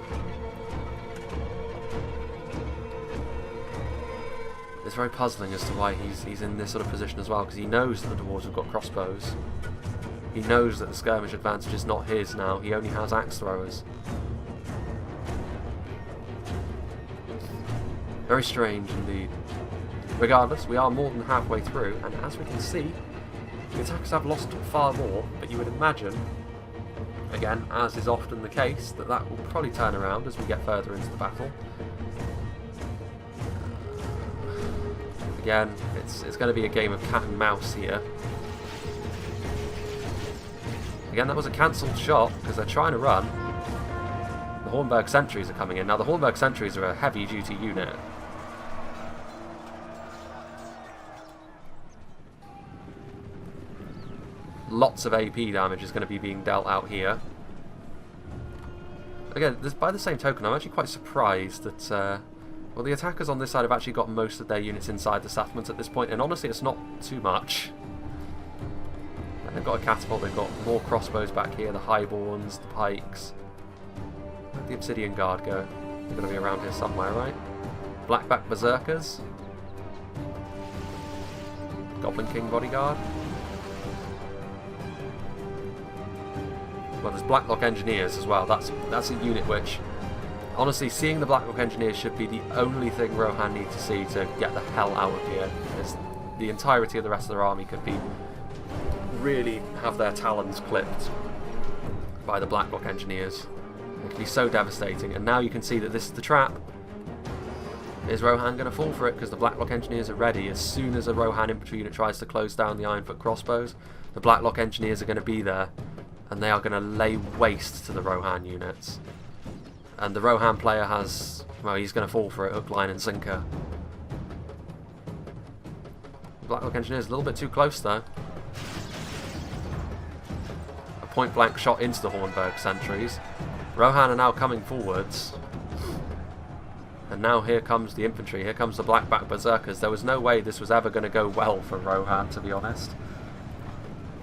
Speaker 1: It's very puzzling as to why he's in this sort of position as well, because he knows that the Dwarves have got crossbows. He knows that the skirmish advantage is not his now, he only has axe throwers. Very strange indeed. Regardless, we are more than halfway through, and as we can see, the attackers have lost far more, but you would imagine, again, as is often the case, that that will probably turn around as we get further into the battle. Again, it's going to be a game of cat and mouse here. Again, that was a cancelled shot, because they're trying to run. The Hornburg sentries are coming in. Now, the Hornburg sentries are a heavy-duty unit. Lots of AP damage is going to be being dealt out here. Again, by the same token, I'm actually quite surprised that well, the attackers on this side have actually got most of their units inside the settlement at this point, and honestly, it's not too much. They've got a catapult, they've got more crossbows back here, the highborns, the pikes. Where'd the Obsidian Guard go? They're going to be around here somewhere, right? Blackback Berserkers. Goblin King Bodyguard. Well, there's Blacklock Engineers as well. That's a unit which, honestly, seeing the Blacklock Engineers should be the only thing Rohan need to see to get the hell out of here. Because the entirety of the rest of their army could be really have their talons clipped by the Blacklock Engineers. It could be so devastating. And now you can see that this is the trap. Is Rohan going to fall for it? Because the Blacklock Engineers are ready. As soon as a Rohan infantry unit tries to close down the Ironfoot crossbows, the Blacklock Engineers are going to be there. And they are going to lay waste to the Rohan units. And the Rohan player has, well, he's going to fall for it, hook, line and sinker. Blacklock Engineers a little bit too close though. A point blank shot into the Hornburg sentries. Rohan are now coming forwards. And now here comes the infantry, here comes the Blackback Berserkers. There was no way this was ever going to go well for Rohan, to be honest.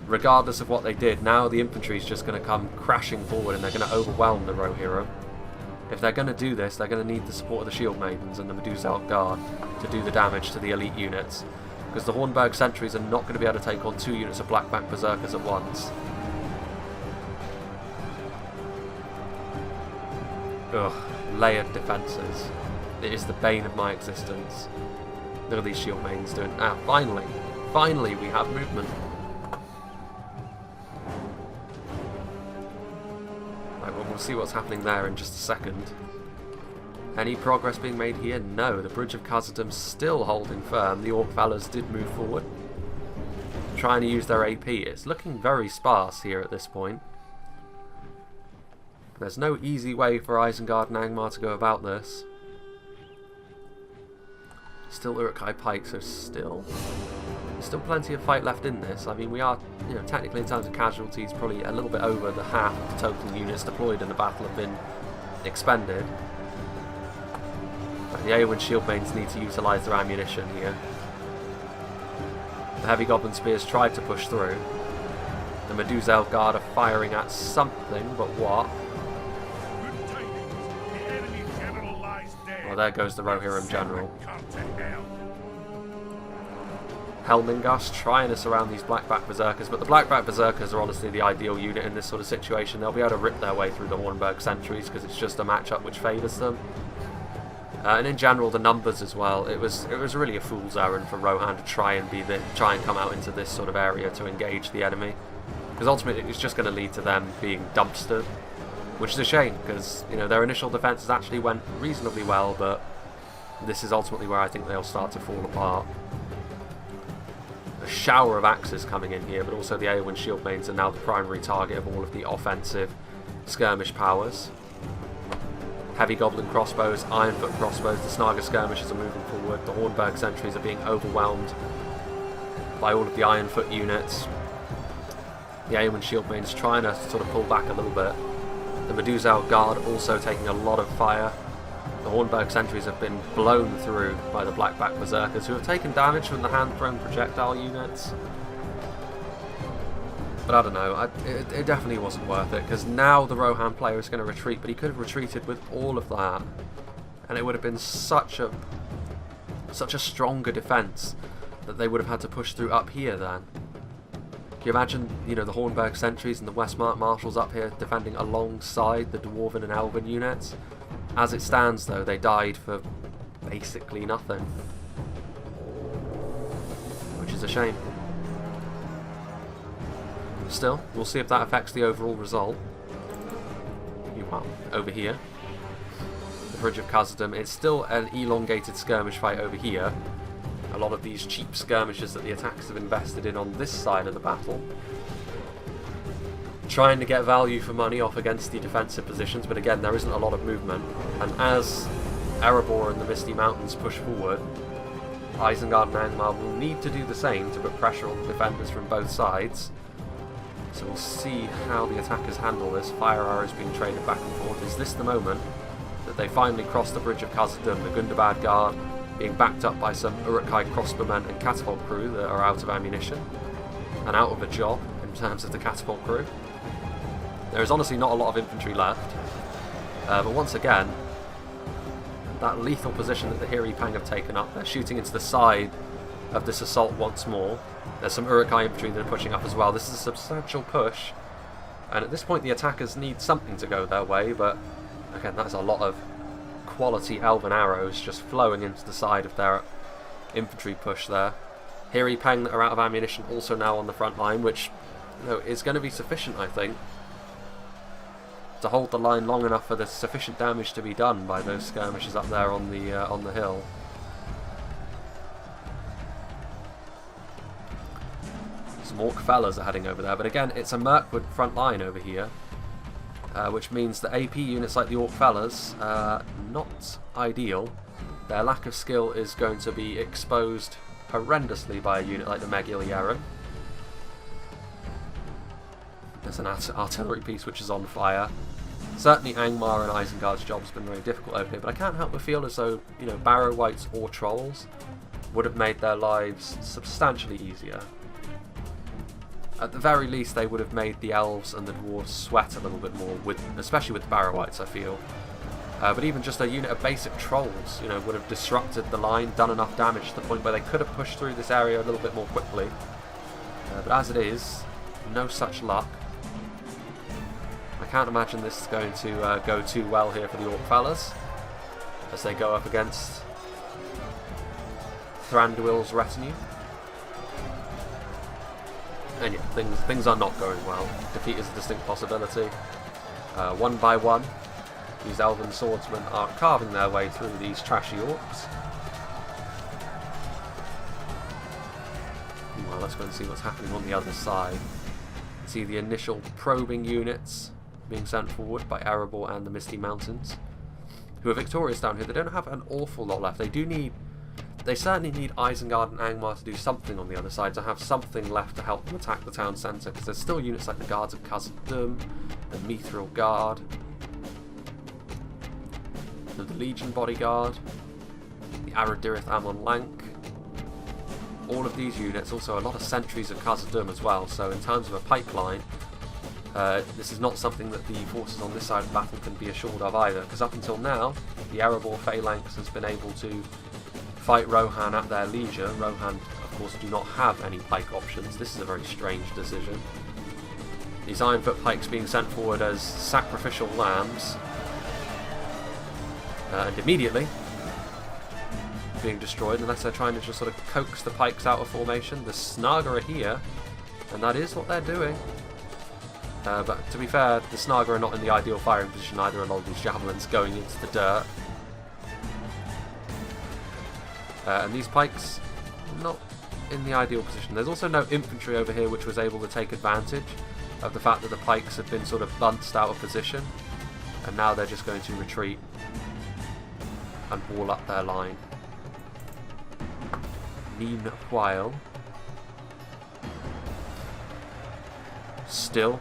Speaker 1: Regardless of what they did, now the infantry is just going to come crashing forward and they're going to overwhelm the Rohirrim. If they're going to do this, they're going to need the support of the Shield Maidens and the Medusa Guard to do the damage to the elite units. Because the Hornburg sentries are not going to be able to take on 2 units of Blackback Berserkers at once. Ugh, layered defences. It is the bane of my existence. Look at these Shield Maidens doing. Ah, finally we have movement. We'll see what's happening there in just a second. Any progress being made here? No. The Bridge of Khazad-dûm's still holding firm. The Orc fellas did move forward, trying to use their AP. It's looking very sparse here at this point. There's no easy way for Isengard and Angmar to go about this. Still Uruk-hai Pike, so still plenty of fight left in this. I mean, we are, you know, technically in terms of casualties, probably a little bit over the half of the total units deployed in the battle have been expended. But the Eowyn Shield Maidens need to utilise their ammunition here. The Heavy Goblin Spears tried to push through. The Medusa Guard are firing at something, but what? Well, there goes the Rohirrim General. Helmingas trying to surround these Blackback Berserkers, but the Blackback Berserkers are honestly the ideal unit in this sort of situation. They'll be able to rip their way through the Hornburg sentries because it's just a matchup which favours them. And in general, the numbers as well. It was really a fool's errand for Rohan to try and come out into this sort of area to engage the enemy, because ultimately it's just going to lead to them being dumpstered, which is a shame because, you know, their initial defences actually went reasonably well, but this is ultimately where I think they'll start to fall apart. A shower of axes coming in here, but also the Eowyn Shield Maidens are now the primary target of all of the offensive skirmish powers. Heavy Goblin crossbows, Ironfoot crossbows, the Snaga skirmishes are moving forward, the Hornburg sentries are being overwhelmed by all of the Ironfoot units. The Eowyn Shield Maidens trying to sort of pull back a little bit. The Medusa Guard also taking a lot of fire. The Hornburg sentries have been blown through by the Blackback Berserkers, who have taken damage from the hand-thrown projectile units. But I don't know, it definitely wasn't worth it, because now the Rohan player is going to retreat, but he could have retreated with all of that, and it would have been such a stronger defence that they would have had to push through up here then. Can you imagine, you know, the Hornburg sentries and the Westmark Marshals up here defending alongside the Dwarven and Elven units? As it stands, though, they died for basically nothing. which is a shame. Still, we'll see if that affects the overall result. Well, over here, the Bridge of Khazad-dûm, it's still an elongated skirmish fight over here. A lot of these cheap skirmishes that the attackers have invested in on this side of the battle, trying to get value for money off against the defensive positions, but again, there isn't a lot of movement. And as Erebor and the Misty Mountains push forward, Isengard and Angmar will need to do the same to put pressure on the defenders from both sides. So we'll see how the attackers handle this. Fire arrows being traded back and forth. Is this the moment that they finally cross the Bridge of Khazad-dûm, the Gundabad Guard being backed up by some Uruk-hai crossbowmen and catapult crew that are out of ammunition and out of a job in terms of the catapult crew? There is honestly not a lot of infantry left, but once again, that lethal position that the Hiri Pang have taken up, they're shooting into the side of this assault once more. There's some Uruk-hai infantry that are pushing up as well. This is a substantial push, and at this point the attackers need something to go their way, but again, that's a lot of quality elven arrows just flowing into the side of their infantry push there. Hiri Pang that are out of ammunition also now on the front line, which is going to be sufficient, I think, to hold the line long enough for the sufficient damage to be done by those skirmishes up there on the hill. Some Orc fellas are heading over there, but again, it's a Mirkwood front line over here, which means that AP units like the Orc fellas, not ideal. Their lack of skill is going to be exposed horrendously by a unit like the Megil Yeren. There's an artillery piece which is on fire. Certainly Angmar and Isengard's job's been very difficult over here, but I can't help but feel as though, Barrow Wights or Trolls would have made their lives substantially easier. At the very least, they would have made the Elves and the Dwarves sweat a little bit more, especially with the Barrow Wights, I feel. But even just a unit of basic Trolls, would have disrupted the line, done enough damage to the point where they could have pushed through this area a little bit more quickly. But as it is, no such luck. I can't imagine this is going to go too well here for the Orc fellas as they go up against Thranduil's retinue. And yeah, things are not going well. Defeat is a distinct possibility. One by one, these elven swordsmen are carving their way through these trashy orcs. Well, let's go and see what's happening on the other side. See the initial probing units being sent forward by Erebor and the Misty Mountains, who are victorious down here. They don't have an awful lot left. They certainly need Isengard and Angmar to do something on the other side, to have something left to help them attack the town centre, because there's still units like the Guards of Khazad-dûm, the Mithril Guard, the Legion Bodyguard, the Aradirith Amon Lank. All of these units, also a lot of sentries of Khazad-dûm as well, so in terms of a pipeline, this is not something that the forces on this side of the battle can be assured of either, because up until now, the Erebor Phalanx has been able to fight Rohan at their leisure. Rohan, of course, do not have any pike options. This is a very strange decision. These Ironfoot pikes being sent forward as sacrificial lambs, and immediately being destroyed unless they're trying to just sort of coax the pikes out of formation. The Snaga are here, and that is what they're doing. But to be fair, the Snaga are not in the ideal firing position either. A lot of these javelins going into the dirt. And these pikes, not in the ideal position. There's also no infantry over here which was able to take advantage of the fact that the pikes have been sort of bunched out of position, and now they're just going to retreat and wall up their line. Meanwhile, still,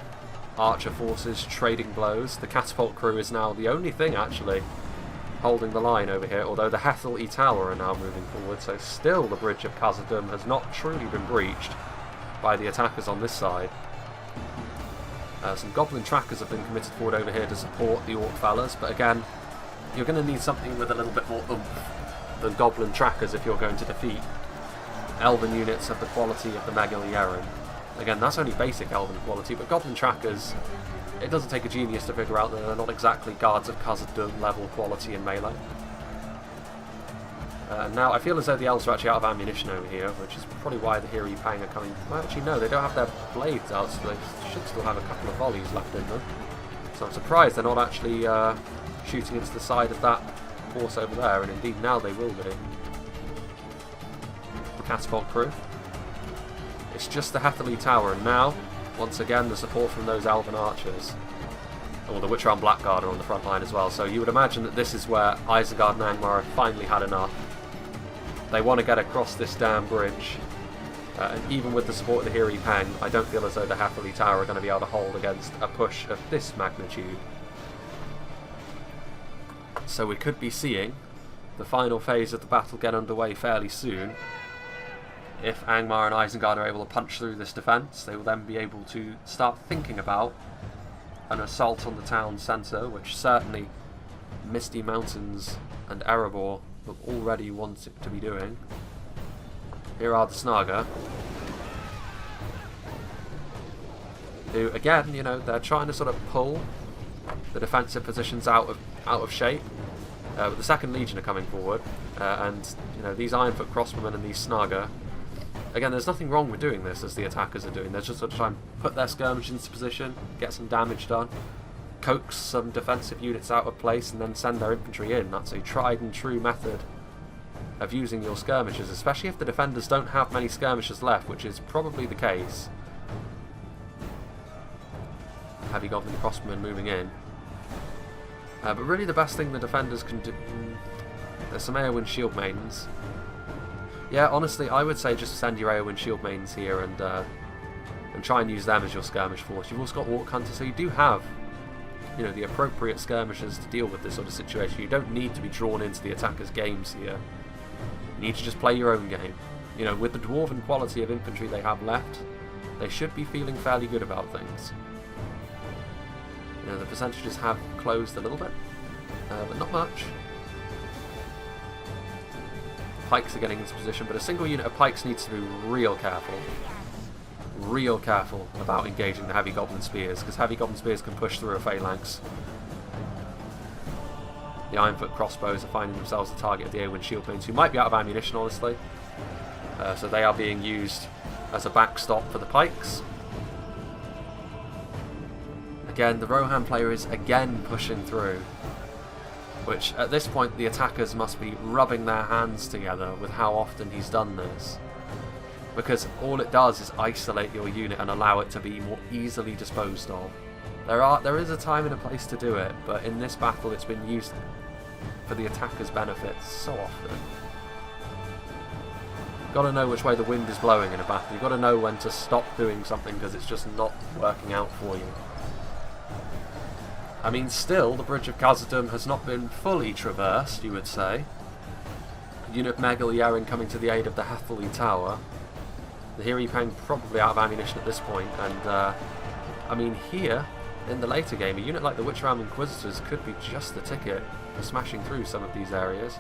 Speaker 1: archer forces trading blows. The catapult crew is now the only thing actually holding the line over here, although the Hethel E Tower are now moving forward, so still the Bridge of Khazad-dûm has not truly been breached by the attackers on this side. Some Goblin trackers have been committed forward over here to support the Orc fellas, but again, you're going to need something with a little bit more oomph than Goblin trackers if you're going to defeat Elven units of the quality of the Megil Yeren. Again, that's only basic Elven quality, but Goblin trackers, it doesn't take a genius to figure out that they're not exactly Guards of Khazad-dûm level quality in melee. Now I feel as though the elves are actually out of ammunition over here, which is probably why the Hiri Pang are coming. Well, actually no, they don't have their blades out, so they should still have a couple of volleys left in them. So I'm surprised they're not actually shooting into the side of that horse over there, and indeed now they will be. The catapult crew. It's just the Heatherly Tower, and now, once again, the support from those elven archers. Or the Witcher and Blackguard are on the front line as well, so you would imagine that this is where Isengard and Angmar have finally had enough. They want to get across this damn bridge, and even with the support of the Hiri Pang, I don't feel as though the Heatherly Tower are going to be able to hold against a push of this magnitude. So we could be seeing the final phase of the battle get underway fairly soon. If Angmar and Isengard are able to punch through this defence, they will then be able to start thinking about an assault on the town centre, which certainly Misty Mountains and Erebor have already wanted to be doing. Here are the Snaga, who again, you know, they're trying to sort of pull the defensive positions out of shape. But the Second Legion are coming forward, and you know, these Ironfoot crossbowmen and these Snaga. Again, there's nothing wrong with doing this as the attackers are doing. They're just sort of trying to put their skirmishers into position, get some damage done, coax some defensive units out of place, and then send their infantry in. That's a tried and true method of using your skirmishers, especially if the defenders don't have many skirmishers left, which is probably the case. Heavy Goblin crossbowmen moving in. But really the best thing the defenders can do... There's some Eowyn Shield Maidens. Yeah, honestly, I would say just send your Eowyn Shield Maidens here and try and use them as your skirmish force. You've also got Orc Hunters, so you do have, you know, the appropriate skirmishers to deal with this sort of situation. You don't need to be drawn into the attackers' games here. You need to just play your own game. You know, with the dwarven quality of infantry they have left, they should be feeling fairly good about things. You know, the percentages have closed a little bit, but not much. Pikes are getting into position, but a single unit of pikes needs to be real careful about engaging the heavy goblin spears, because heavy goblin spears can push through a phalanx. The Ironfoot crossbows are finding themselves the target of the Eowyn Shield Maidens, who might be out of ammunition, honestly. So they are being used as a backstop for the pikes. Again, the Rohan player is again pushing through, which at this point the attackers must be rubbing their hands together with how often he's done this, because all it does is isolate your unit and allow it to be more easily disposed of. There is a time and a place to do it, but in this battle it's been used for the attackers' benefit so often. You've got to know which way the wind is blowing in a battle. You've got to know when to stop doing something because it's just not working out for you. I mean, still, the Bridge of Khazad-dûm has not been fully traversed, you would say. Unit Megal Yeren coming to the aid of the Heatherly Tower. The Hiri Pang probably out of ammunition at this point, and I mean, here, in the later game, a unit like the Witcher Inquisitors could be just the ticket for smashing through some of these areas.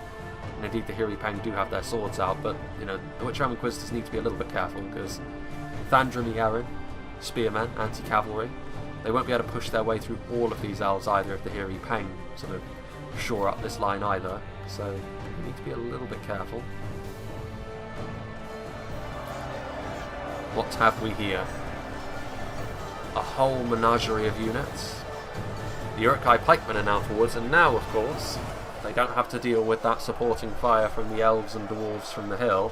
Speaker 1: And indeed, the Hiri Pang do have their swords out, but, you know, the Witcher Inquisitors need to be a little bit careful, because Thandrim Yeren, spearmen, anti-cavalry, they won't be able to push their way through all of these elves either if the Hiri Pang sort of shore up this line either, so you need to be a little bit careful. What have we here? A whole menagerie of units. The Uruk-hai pikemen are now forwards, and now, of course, they don't have to deal with that supporting fire from the elves and dwarves from the hill,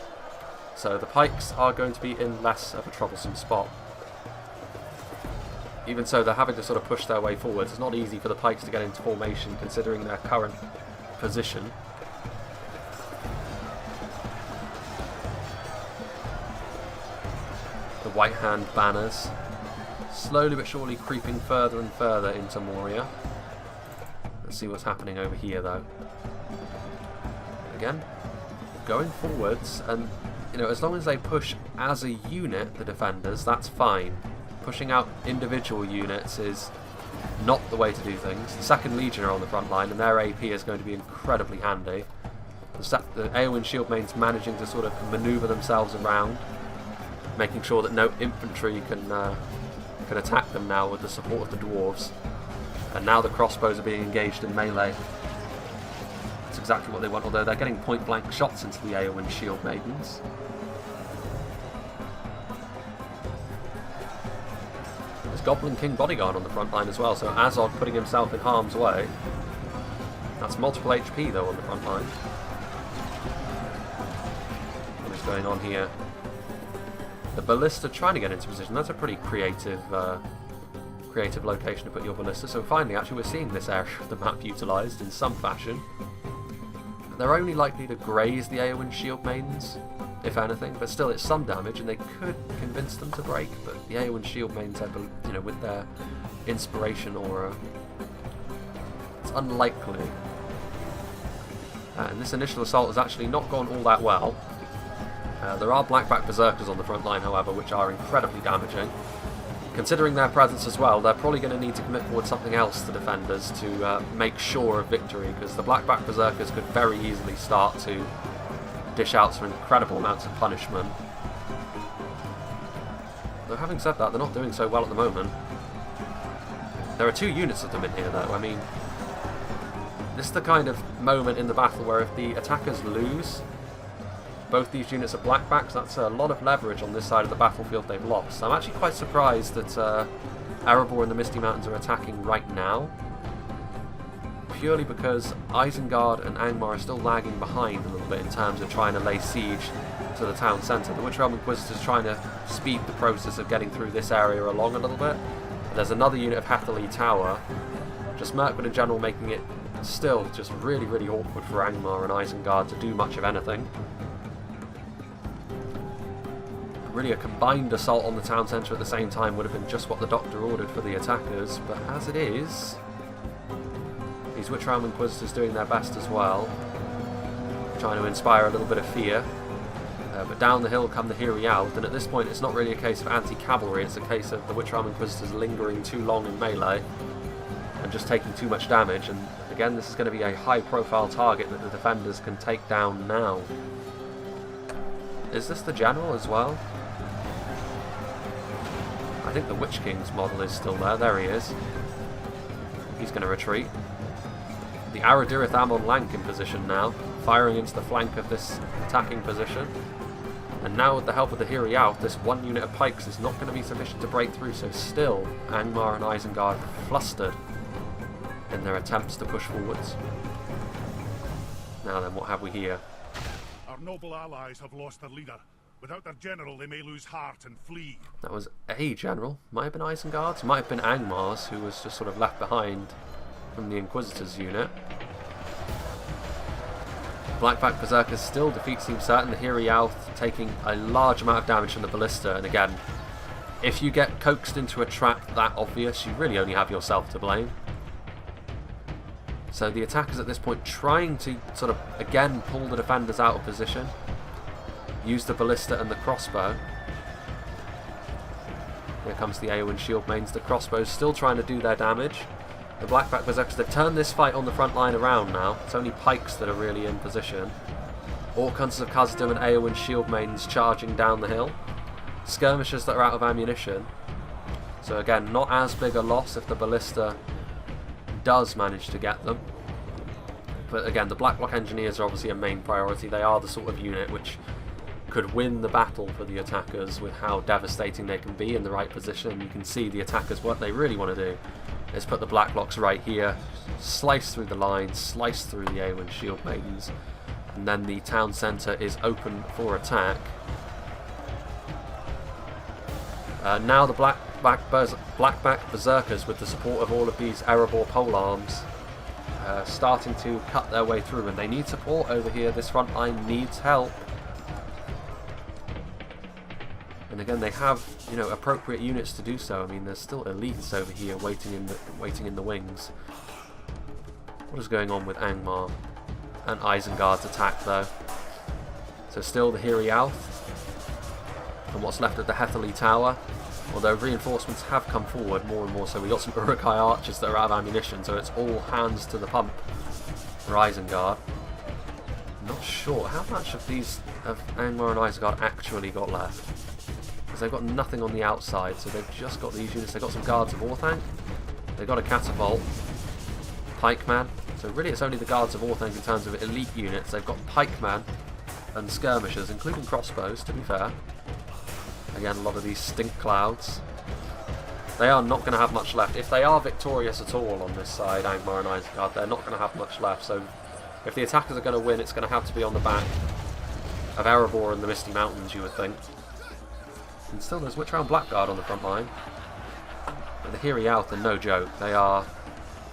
Speaker 1: so the pikes are going to be in less of a troublesome spot. Even so, they're having to sort of push their way forwards. It's not easy for the pikes to get into formation considering their current position. The White Hand banners slowly but surely creeping further and further into Moria. Let's see what's happening over here though. Again, going forwards, and you know, as long as they push as a unit, the defenders, that's fine. Pushing out individual units is not the way to do things. The Second Legion are on the front line, and their AP is going to be incredibly handy. The Eowyn Shield Maidens managing to sort of manoeuvre themselves around, making sure that no infantry can attack them now with the support of the dwarves. And now the crossbows are being engaged in melee. That's exactly what they want, although they're getting point-blank shots into the Eowyn shield maidens. There's Goblin King Bodyguard on the front line as well, so Azog putting himself in harm's way. That's multiple HP though on the front line. What is going on here? The Ballista trying to get into position. That's a pretty creative location to put your Ballista. So finally, actually, we're seeing this area of the map utilised in some fashion. They're only likely to graze the Eowyn shield maidens, if anything, but still it's some damage, and they could convince them to break. But the Eowyn shield maidens, you know, with their inspiration aura, it's unlikely. And this initial assault has actually not gone all that well. There are Blackback Berserkers on the front line, however, which are incredibly damaging. Considering their presence as well, they're probably going to need to commit forward something else to defenders to make sure of victory, because the Blackback Berserkers could very easily start to dish out some incredible amounts of punishment. Though having said that, they're not doing so well at the moment. There are 2 units of them in here though. I mean, this is the kind of moment in the battle where if the attackers lose both these units are blackbacks, that's a lot of leverage on this side of the battlefield they've lost. I'm actually quite surprised that Erebor and the Misty Mountains are attacking right now, purely because Isengard and Angmar are still lagging behind a little bit in terms of trying to lay siege to the town centre. The Witch Realm Inquisitors is trying to speed the process of getting through this area along a little bit. There's another unit of Hatherley Tower, just Mirkwood in general making it still just really, really awkward for Angmar and Isengard to do much of anything. Really, a combined assault on the town centre at the same time would have been just what the Doctor ordered for the attackers, but as it is, these Witch Realm Inquisitors doing their best as well, trying to inspire a little bit of fear. But down the hill come the Hirialt, and at this point it's not really a case of anti-cavalry, it's a case of the Witch Realm Inquisitors lingering too long in melee and just taking too much damage, and again this is going to be a high-profile target that the defenders can take down now. Is this the general as well? I think the Witch King's model is still there. There he is. He's going to retreat. The Aradirith Amon Lank in position now, firing into the flank of this attacking position. And now with the help of the Hirialt, this one unit of pikes is not going to be sufficient to break through, so still Angmar and Isengard flustered in their attempts to push forwards. Now then, what have we here?
Speaker 2: Our noble allies have lost their leader. Without their general, they may lose heart and flee.
Speaker 1: That was a general. Might have been Isengard's, might have been Angmar's, who was just sort of left behind from the Inquisitors unit. Blackback Berserker still defeat seems certain. The Hirialt taking a large amount of damage from the Ballista, and again, if you get coaxed into a trap that obvious, you really only have yourself to blame. So the attackers at this point trying to sort of again pull the defenders out of position. Use the Ballista and the crossbow. Here comes the Eowyn shield mains. The crossbows still trying to do their damage. The Blackback Berserkers, they've turned this fight on the front line around now. It's only pikes that are really in position. Orchunters of Khazad-dûm and Eowyn shield mains charging down the hill. Skirmishes that are out of ammunition. So again, not as big a loss if the Ballista does manage to get them. But again, the Blacklock Engineers are obviously a main priority. They are the sort of unit which could win the battle for the attackers with how devastating they can be in the right position. You can see the attackers, what they really want to do is put the Blacklocks right here, slice through the lines, slice through the Eowyn shield maidens, and then the town centre is open for attack. Now the Blackback Berserkers, with the support of all of these Erebor polearms, starting to cut their way through, and they need support over here. This front line needs help. And again, they have, you know, appropriate units to do so. I mean, there's still elites over here waiting in the wings. What is going on with Angmar and Isengard's attack, though? So still the Hirialt and what's left of the Hatherley Tower. Although reinforcements have come forward more and more, so we got some Uruk-hai archers that are out of ammunition, so it's all hands to the pump for Isengard. Not sure how much of these of Angmar and Isengard actually got left, because they've got nothing on the outside, so they've just got these units. They've got some guards of Orthanc, they've got a catapult, pikeman, So really it's only the Guards of Orthanc in terms of elite units. They've got pikemen and skirmishers, including crossbows, to be fair. Again, a lot of these stink clouds. They are not going to have much left. If they are victorious at all on this side, Angmar and Isengard, they're not going to have much left. So if the attackers are going to win, it's going to have to be on the back of Erebor and the Misty Mountains, you would think. And still there's Witchround Blackguard on the front line. But the Hirialth are no joke. They are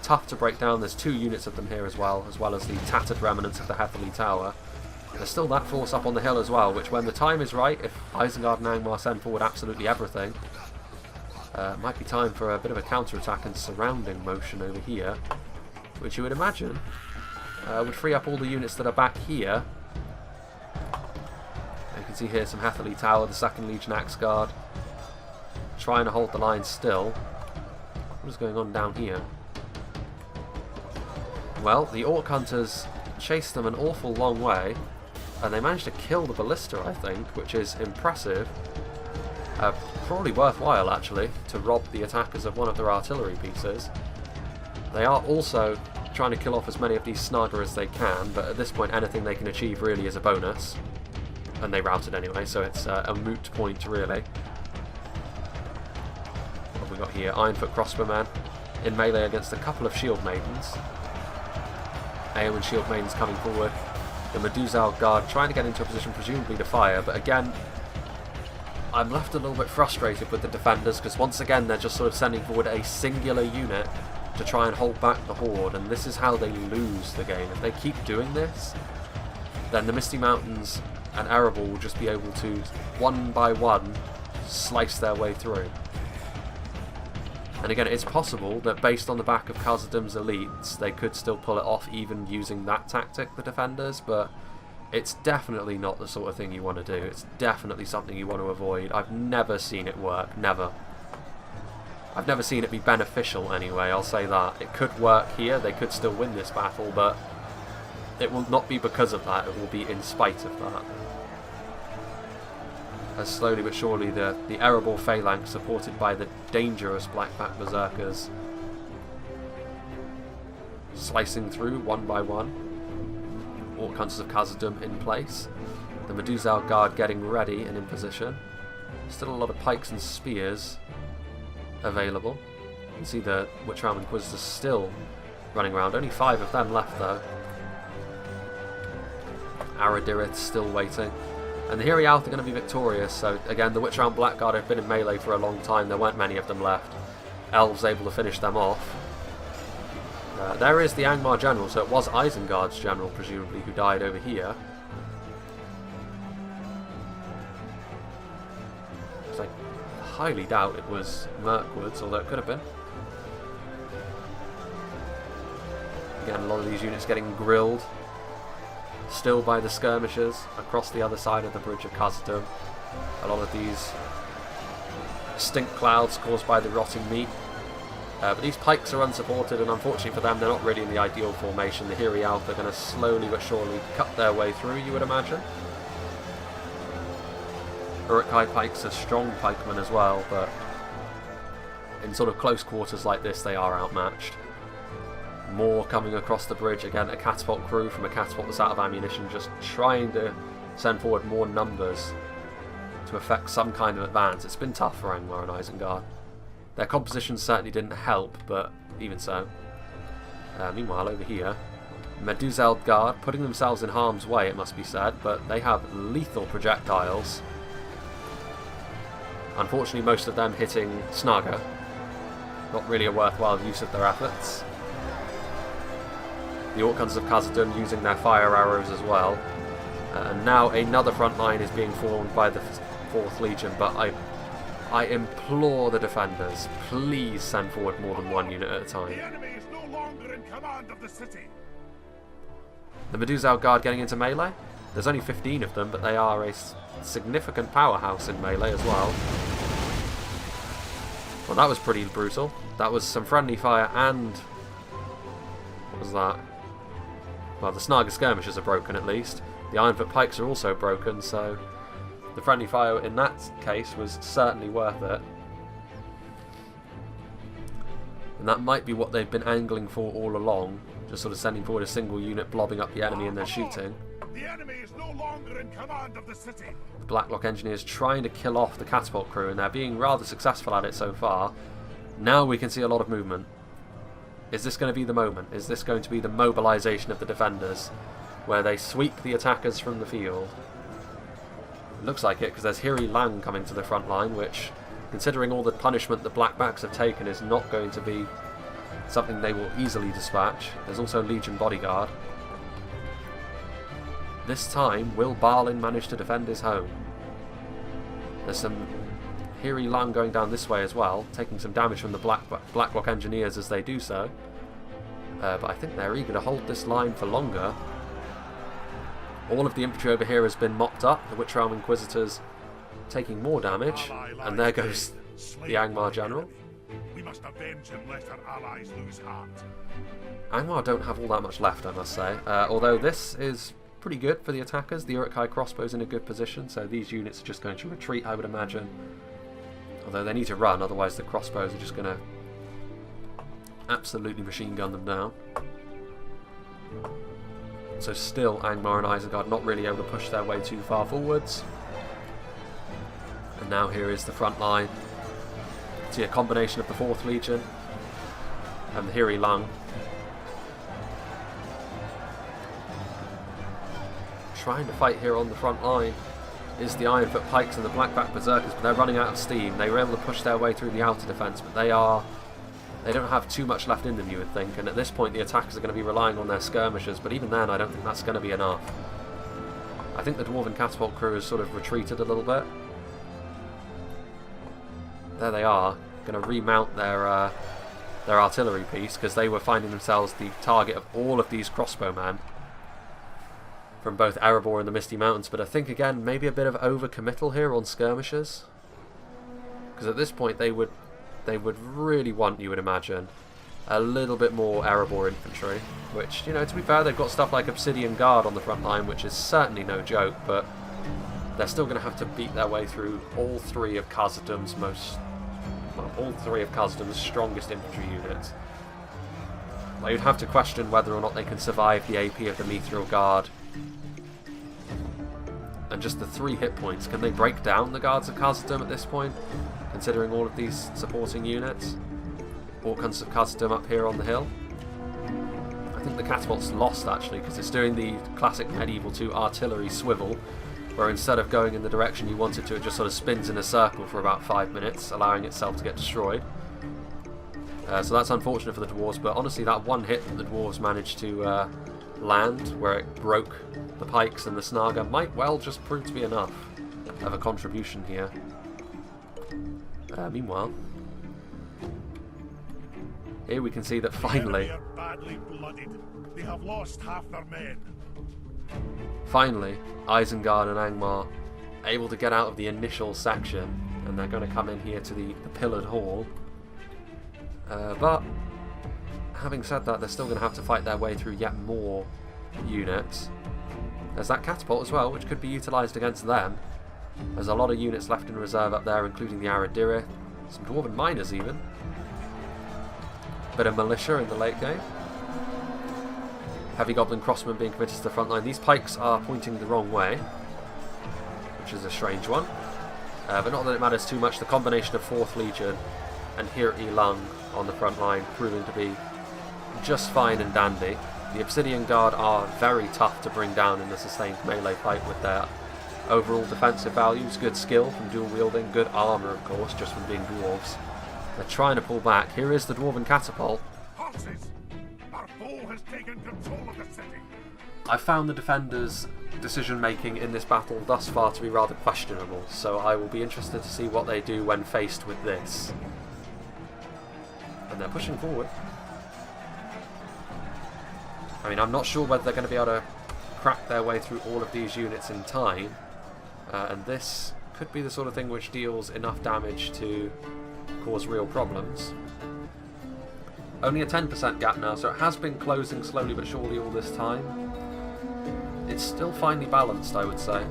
Speaker 1: tough to break down. There's 2 units of them here as well as the tattered remnants of the Heatherly Tower. There's still that force up on the hill as well, which when the time is right, if Isengard and Angmar send forward absolutely everything, might be time for a bit of a counter-attack and surrounding motion over here, which you would imagine would free up all the units that are back here. You can see here some Heatherly Tower, the 2nd Legion Axe Guard, trying to hold the line still. What is going on down here? Well, the Orc Hunters chased them an awful long way, and they managed to kill the Ballista, I think, which is impressive. Probably worthwhile, actually, to rob the attackers of one of their artillery pieces. They are also trying to kill off as many of these Snaga as they can, but at this point anything they can achieve really is a bonus. And they routed anyway, so it's a moot point, really. What have we got here? Ironfoot crossbowmen in melee against a couple of Shield Maidens. Eowyn Shield Maidens coming forward. The Medusal Guard trying to get into a position presumably to fire, but again, I'm left a little bit frustrated with the defenders because once again they're just sort of sending forward a singular unit to try and hold back the Horde, and this is how they lose the game. If they keep doing this, then the Misty Mountains and Erebor will just be able to, one by one, slice their way through. And again, it's possible that based on the back of Khazad-dûm's elites, they could still pull it off even using that tactic, the defenders, but it's definitely not the sort of thing you want to do. It's definitely something you want to avoid. I've never seen it work, never. I've never seen it be beneficial anyway, I'll say that. It could work here, they could still win this battle, but it will not be because of that, it will be in spite of that. As slowly but surely the Erebor phalanx, supported by the dangerous Blackback Berserkers, slicing through one by one. Orc Hunters of Khazad-dûm in place. The Medusal Guard getting ready and in position. Still a lot of pikes and spears available. You can see the Witchround Inquisitors still running around. Only 5 of them left though. Aradirith still waiting. And the Hirialth are going to be victorious, so again the Witchround Blackguard have been in melee for a long time, there weren't many of them left. Elves able to finish them off. There is the Angmar general, so it was Isengard's general presumably who died over here. So I highly doubt it was Mirkwood's, although it could have been. Again, a lot of these units getting grilled still by the skirmishers across the other side of the bridge of Khazad-dûm. A lot of these stink clouds caused by the rotting meat. But these pikes are unsupported, and unfortunately for them, they're not really in the ideal formation. The Hirialth are going to slowly but surely cut their way through, you would imagine. Uruk-hai pikes are strong pikemen as well, but in sort of close quarters like this, they are outmatched. More coming across the bridge. Again, a catapult crew from a catapult that's out of ammunition, just trying to send forward more numbers to effect some kind of advance. It's been tough for Angmar and Isengard. Their composition certainly didn't help, but even so. Meanwhile, over here, Medusal Guard putting themselves in harm's way, it must be said, but they have lethal projectiles. Unfortunately, most of them hitting Snaga. Not really a worthwhile use of their efforts. The Orc Hunters of Khazad-dûm using their fire arrows as well. And now another front line is being formed by the 4th Legion, but I implore the defenders, please send forward more than one unit at a time.
Speaker 2: The enemy is no longer in command of the city.
Speaker 1: The Medusal Guard getting into melee. There's only 15 of them, but they are a significant powerhouse in melee as well. Well, that was pretty brutal. That was some friendly fire and... what was that? Well, the Snaga skirmishes are broken at least. The Ironfoot pikes are also broken, so the friendly fire in that case was certainly worth it. And that might be what they've been angling for all along. Just sort of sending forward a single unit, blobbing up the enemy and then shooting.
Speaker 2: The enemy is no longer in command of the city.
Speaker 1: The Blacklock engineers trying to kill off the catapult crew, and they're being rather successful at it so far. Now we can see a lot of movement. Is this going to be the moment? Is this going to be the mobilization of the defenders, where they sweep the attackers from the field? Looks like it, because there's Hiri Lang coming to the front line, which, considering all the punishment the Blackbacks have taken, is not going to be something they will easily dispatch. There's also Legion Bodyguard. This time, will Balin manage to defend his home? There's some Hiri Lang going down this way as well, taking some damage from the Blacklock engineers as they do so. But I think they're eager to hold this line for longer. All of the infantry over here has been mopped up, the Witch Realm Inquisitors taking more damage, and there goes the Angmar General.
Speaker 2: We must avenge and let our allies lose heart.
Speaker 1: Angmar don't have all that much left, I must say, although this is pretty good for the attackers. The Uruk-hai crossbow's in a good position, so these units are just going to retreat, I would imagine. Although they need to run, otherwise the crossbows are just going to absolutely machine gun them down. So still Angmar and Isengard not really able to push their way too far forwards. And now here is the front line. See a combination of the 4th Legion and the Hiri Lang. Trying to fight here on the front line is the Ironfoot Pikes and the Blackback Berserkers, but they're running out of steam. They were able to push their way through the outer defence, but they don't have too much left in them, you would think, and at this point the attackers are going to be relying on their skirmishes, but even then I don't think that's going to be enough. I think the Dwarven Catapult crew has sort of retreated a little bit. There they are, going to remount their artillery piece, because they were finding themselves the target of all of these crossbowmen from both Erebor and the Misty Mountains, but I think again maybe a bit of overcommittal here on skirmishes, because at this point they would really want, you would imagine, a little bit more Erebor infantry, which, you know, to be fair, they've got stuff like Obsidian Guard on the front line, which is certainly no joke, but they're still going to have to beat their way through all three of Khazad-dûm's strongest infantry units. Well, you'd have to question whether or not they can survive the AP of the Mithril Guard. And just the 3 hit points, can they break down the guards of Khazad-dûm at this point, considering all of these supporting units? Orkans of Khazad-dûm up here on the hill. I think the catapult's lost actually, because it's doing the classic medieval 2 artillery swivel, where instead of going in the direction you want it to, it just sort of spins in a circle for about 5 minutes, allowing itself to get destroyed. So that's unfortunate for the dwarves, but honestly that one hit that the dwarves managed to land, where it broke the pikes and the Snaga, might well just prove to be enough of a contribution here. Meanwhile, here we can see that finally,
Speaker 2: Are badly blooded. They have lost half their men.
Speaker 1: finally, Isengard and Angmar able to get out of the initial section, and they're going to come in here to the pillared hall. But having said that, they're still going to have to fight their way through yet more units. There's that catapult as well, which could be utilised against them. There's a lot of units left in reserve up there, including the Aradirith, some Dwarven Miners even. Bit of militia in the late game. Heavy Goblin Crossmen being committed to the front line. These pikes are pointing the wrong way, which is a strange one. But not that it matters too much. The combination of 4th Legion and Hiri Lang on the front line proving to be just fine and dandy. The Obsidian Guard are very tough to bring down in a sustained melee fight with their overall defensive values, good skill from dual wielding, good armour of course, just from being dwarves. They're trying to pull back. Here is the Dwarven Catapult.
Speaker 2: Horses! Our foe has taken control of the city.
Speaker 1: I found the defenders' decision making in this battle thus far to be rather questionable, so I will be interested to see what they do when faced with this. And they're pushing forward. I mean, I'm not sure whether they're going to be able to crack their way through all of these units in time, and this could be the sort of thing which deals enough damage to cause real problems. Only a 10% gap now, so it has been closing slowly but surely all this time. It's still finely balanced, I would say.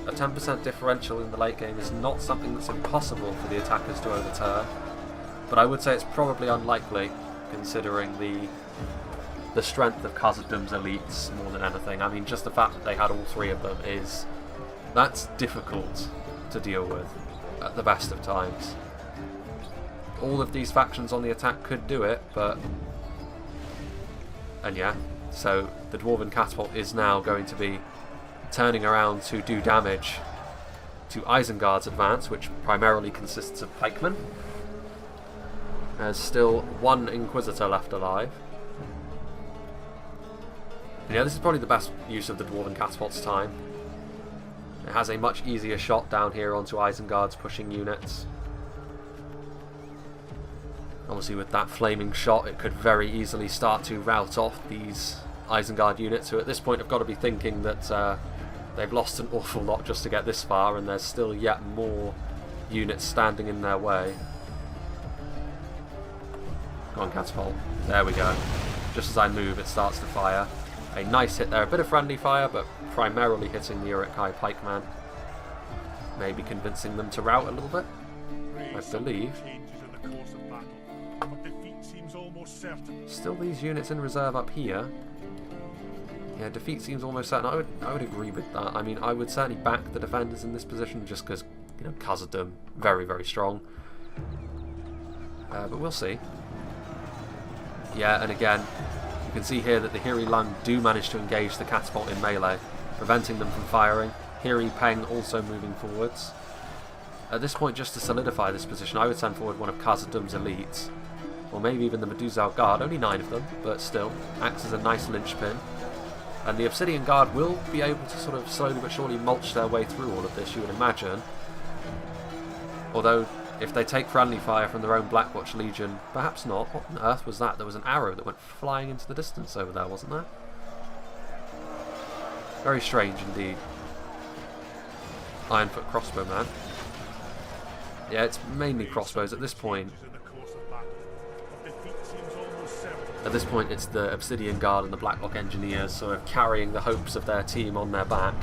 Speaker 1: A 10% differential in the late game is not something that's impossible for the attackers to overturn, but I would say it's probably unlikely, considering the the strength of Khazad-dûm's elites more than anything. I mean, just the fact that they had all three of them that's difficult to deal with at the best of times. All of these factions on the attack could do it, but... And yeah, so the Dwarven Catapult is now going to be turning around to do damage to Isengard's advance, which primarily consists of pikemen. There's still one Inquisitor left alive. And yeah, this is probably the best use of the Dwarven Catapult's time. It has a much easier shot down here onto Isengard's pushing units. Obviously with that flaming shot it could very easily start to rout off these Isengard units, who at this point have got to be thinking that they've lost an awful lot just to get this far, and there's still yet more units standing in their way. Go on, Catapult. There we go. Just as I move it starts to fire. A nice hit there, a bit of friendly fire, but primarily hitting the Uruk-hai pikeman. Maybe convincing them to rout a little bit, I believe. Still these units in reserve up here. Yeah, defeat seems almost certain. I would agree with that. I mean, I would certainly back the defenders in this position just because, you know, Khazad-dûm, very, very strong. But we'll see. Yeah, and again, you can see here that the Hiri Lung do manage to engage the catapult in melee, preventing them from firing. Hiri Peng also moving forwards. At this point, just to solidify this position, I would send forward one of Khazad-dûm's elites, or maybe even the Medusau Guard, only 9 of them, but still, acts as a nice linchpin. And the Obsidian Guard will be able to sort of slowly but surely mulch their way through all of this, you would imagine. Although, if they take friendly fire from their own Blackwatch Legion, perhaps not. What on earth was that? There was an arrow that went flying into the distance over there, wasn't there? Very strange indeed. Ironfoot Crossbowman. Yeah, it's mainly crossbows at this point. At this point, it's the Obsidian Guard and the Blacklock Engineers sort of carrying the hopes of their team on their back.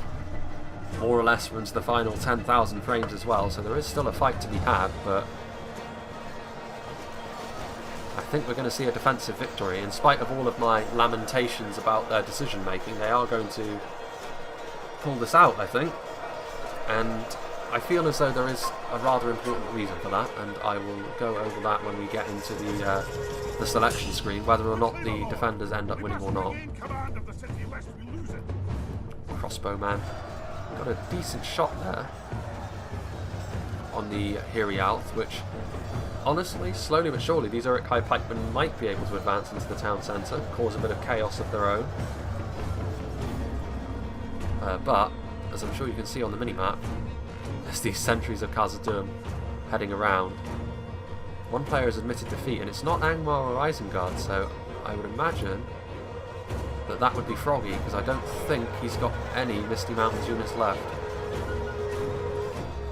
Speaker 1: More or less runs the final 10,000 frames as well, so there is still a fight to be had, but I think we're going to see a defensive victory. In spite of all of my lamentations about their decision making, they are going to pull this out, I think. And I feel as though there is a rather important reason for that, and I will go over that when we get into the selection screen, whether or not the defenders end up winning or not. Crossbowman got a decent shot there on the Hiri Alth, which honestly, slowly but surely, these Uruk-hai pikemen might be able to advance into the town centre, cause a bit of chaos of their own. But, as I'm sure you can see on the minimap, there's these sentries of Khazad-dûm heading around. One player has admitted defeat, and it's not Angmar or Isengard, so I would imagine that that would be Froggy, because I don't think he's got any Misty Mountains units left.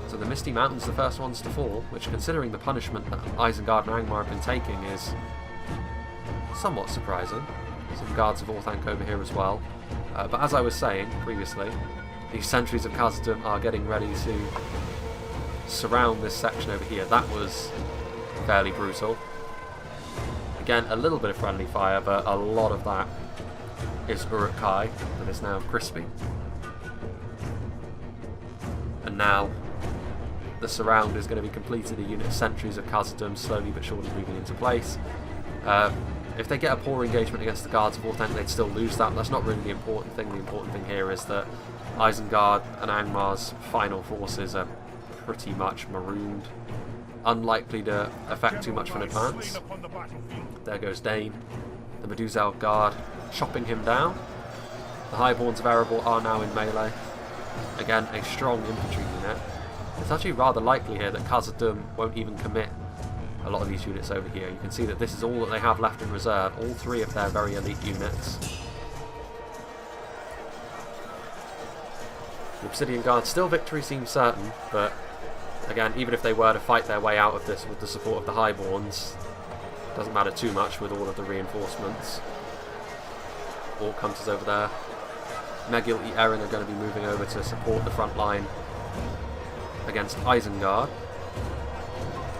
Speaker 1: So the Misty Mountains, the first ones to fall, which, considering the punishment that Isengard and Angmar have been taking, is somewhat surprising. Some guards of Orthanc over here as well. But as I was saying previously, these sentries of Khazad-dûm are getting ready to surround this section over here. That was fairly brutal. Again, a little bit of friendly fire, but a lot of that is Uruk-hai that is now crispy. And now the surround is going to be completed. A unit of sentries of Khazad-dûm slowly but surely moving into place. If they get a poor engagement against the guards of Orthanc, they'd still lose that. That's not really the important thing. The important thing here is that Isengard and Angmar's final forces are pretty much marooned. Unlikely to affect too much of an advance. There goes Dane. The Medusau Guard chopping him down. The Highborns of Erebor are now in melee. Again, a strong infantry unit. It's actually rather likely here that Khazad-dûm won't even commit a lot of these units over here. You can see that this is all that they have left in reserve, all 3 of their very elite units. The Obsidian Guard, still victory seems certain, but again, even if they were to fight their way out of this with the support of the Highborns, doesn't matter too much with all of the reinforcements. Orc Hunters over there. Megil and Erin are going to be moving over to support the front line against Isengard.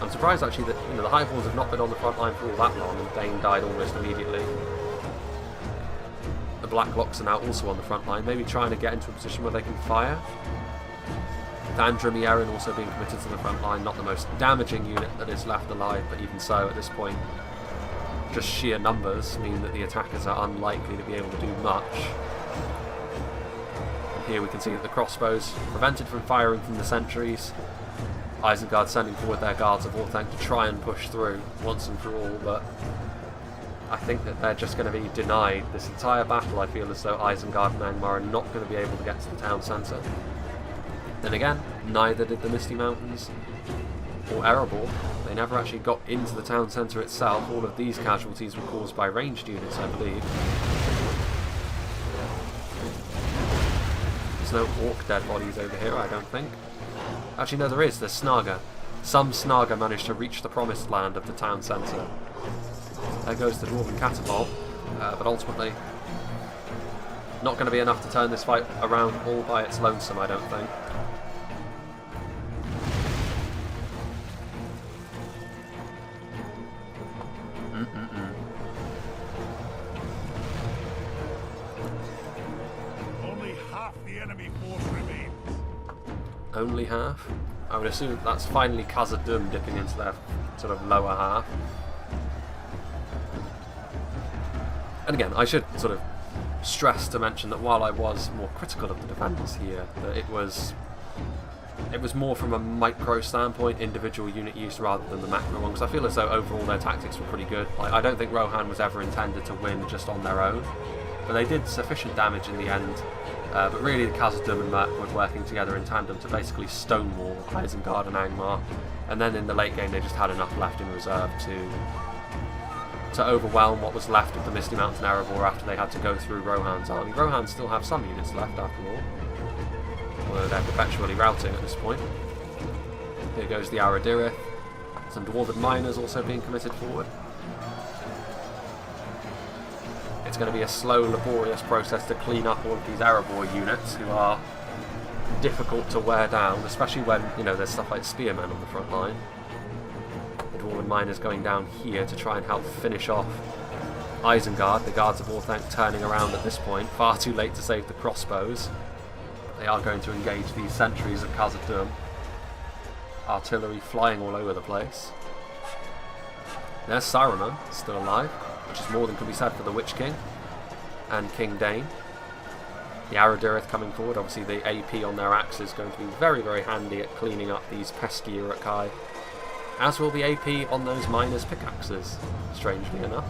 Speaker 1: I'm surprised actually that the Highborns have not been on the front line for all that long, and Dane died almost immediately. the Black Locks are now also on the front line, maybe trying to get into a position where they can fire. Dandrimieren also being committed to the front line, not the most damaging unit that is left alive, but even so, at this point, just sheer numbers mean that the attackers are unlikely to be able to do much. And here we can see that the crossbows prevented from firing from the sentries. Isengard sending forward their guards of Orthanc to try and push through once and for all, but I think that they're just going to be denied this entire battle. I feel as though Isengard and Angmar are not going to be able to get to the town centre. Then again, neither did the Misty Mountains or Erebor. They never actually got into the town centre itself. All of these casualties were caused by ranged units, I believe. There's no orc dead bodies over here, I don't think. Actually, no, there is. There's Snaga. Some Snaga managed to reach the promised land of the town centre. There goes the Dwarven Catapult, but ultimately not going to be enough to turn this fight around all by its lonesome, I don't think.
Speaker 2: Only half the enemy force remains.
Speaker 1: Only half? I would assume that's finally Khazad-dûm dipping into their sort of lower half. And again, I should sort of stress to mention that while I was more critical of the defenders here, that it was more from a micro standpoint, individual unit use, rather than the macro one, because I feel as though overall their tactics were pretty good. Like, I don't think Rohan was ever intended to win just on their own, but they did sufficient damage in the end. But really, Khazad-dûm and Merc were working together in tandem to basically stonewall Isengard and Angmar, and then in the late game they just had enough left in reserve to overwhelm what was left of the Misty Mountain Erebor after they had to go through Rohan's army. Rohan still have some units left after all, although they're perpetually routing at this point. Here goes the Aradirith. Some Dwarven miners also being committed forward. It's going to be a slow, laborious process to clean up all of these Erebor units who are difficult to wear down, especially when, you know, there's stuff like spearmen on the front line. The Dwarven miners going down here to try and help finish off Isengard. The guards of Orthanc turning around at this point, far too late to save the crossbows. They are going to engage these sentries of Khazad-dûm. Artillery flying all over the place. There's Saruman, still alive, which is more than can be said for the Witch King and King Dane. The Aradirith coming forward, obviously the AP on their axe is going to be very, very handy at cleaning up these pesky Uruk-hai, as will the AP on those miners' pickaxes, strangely enough.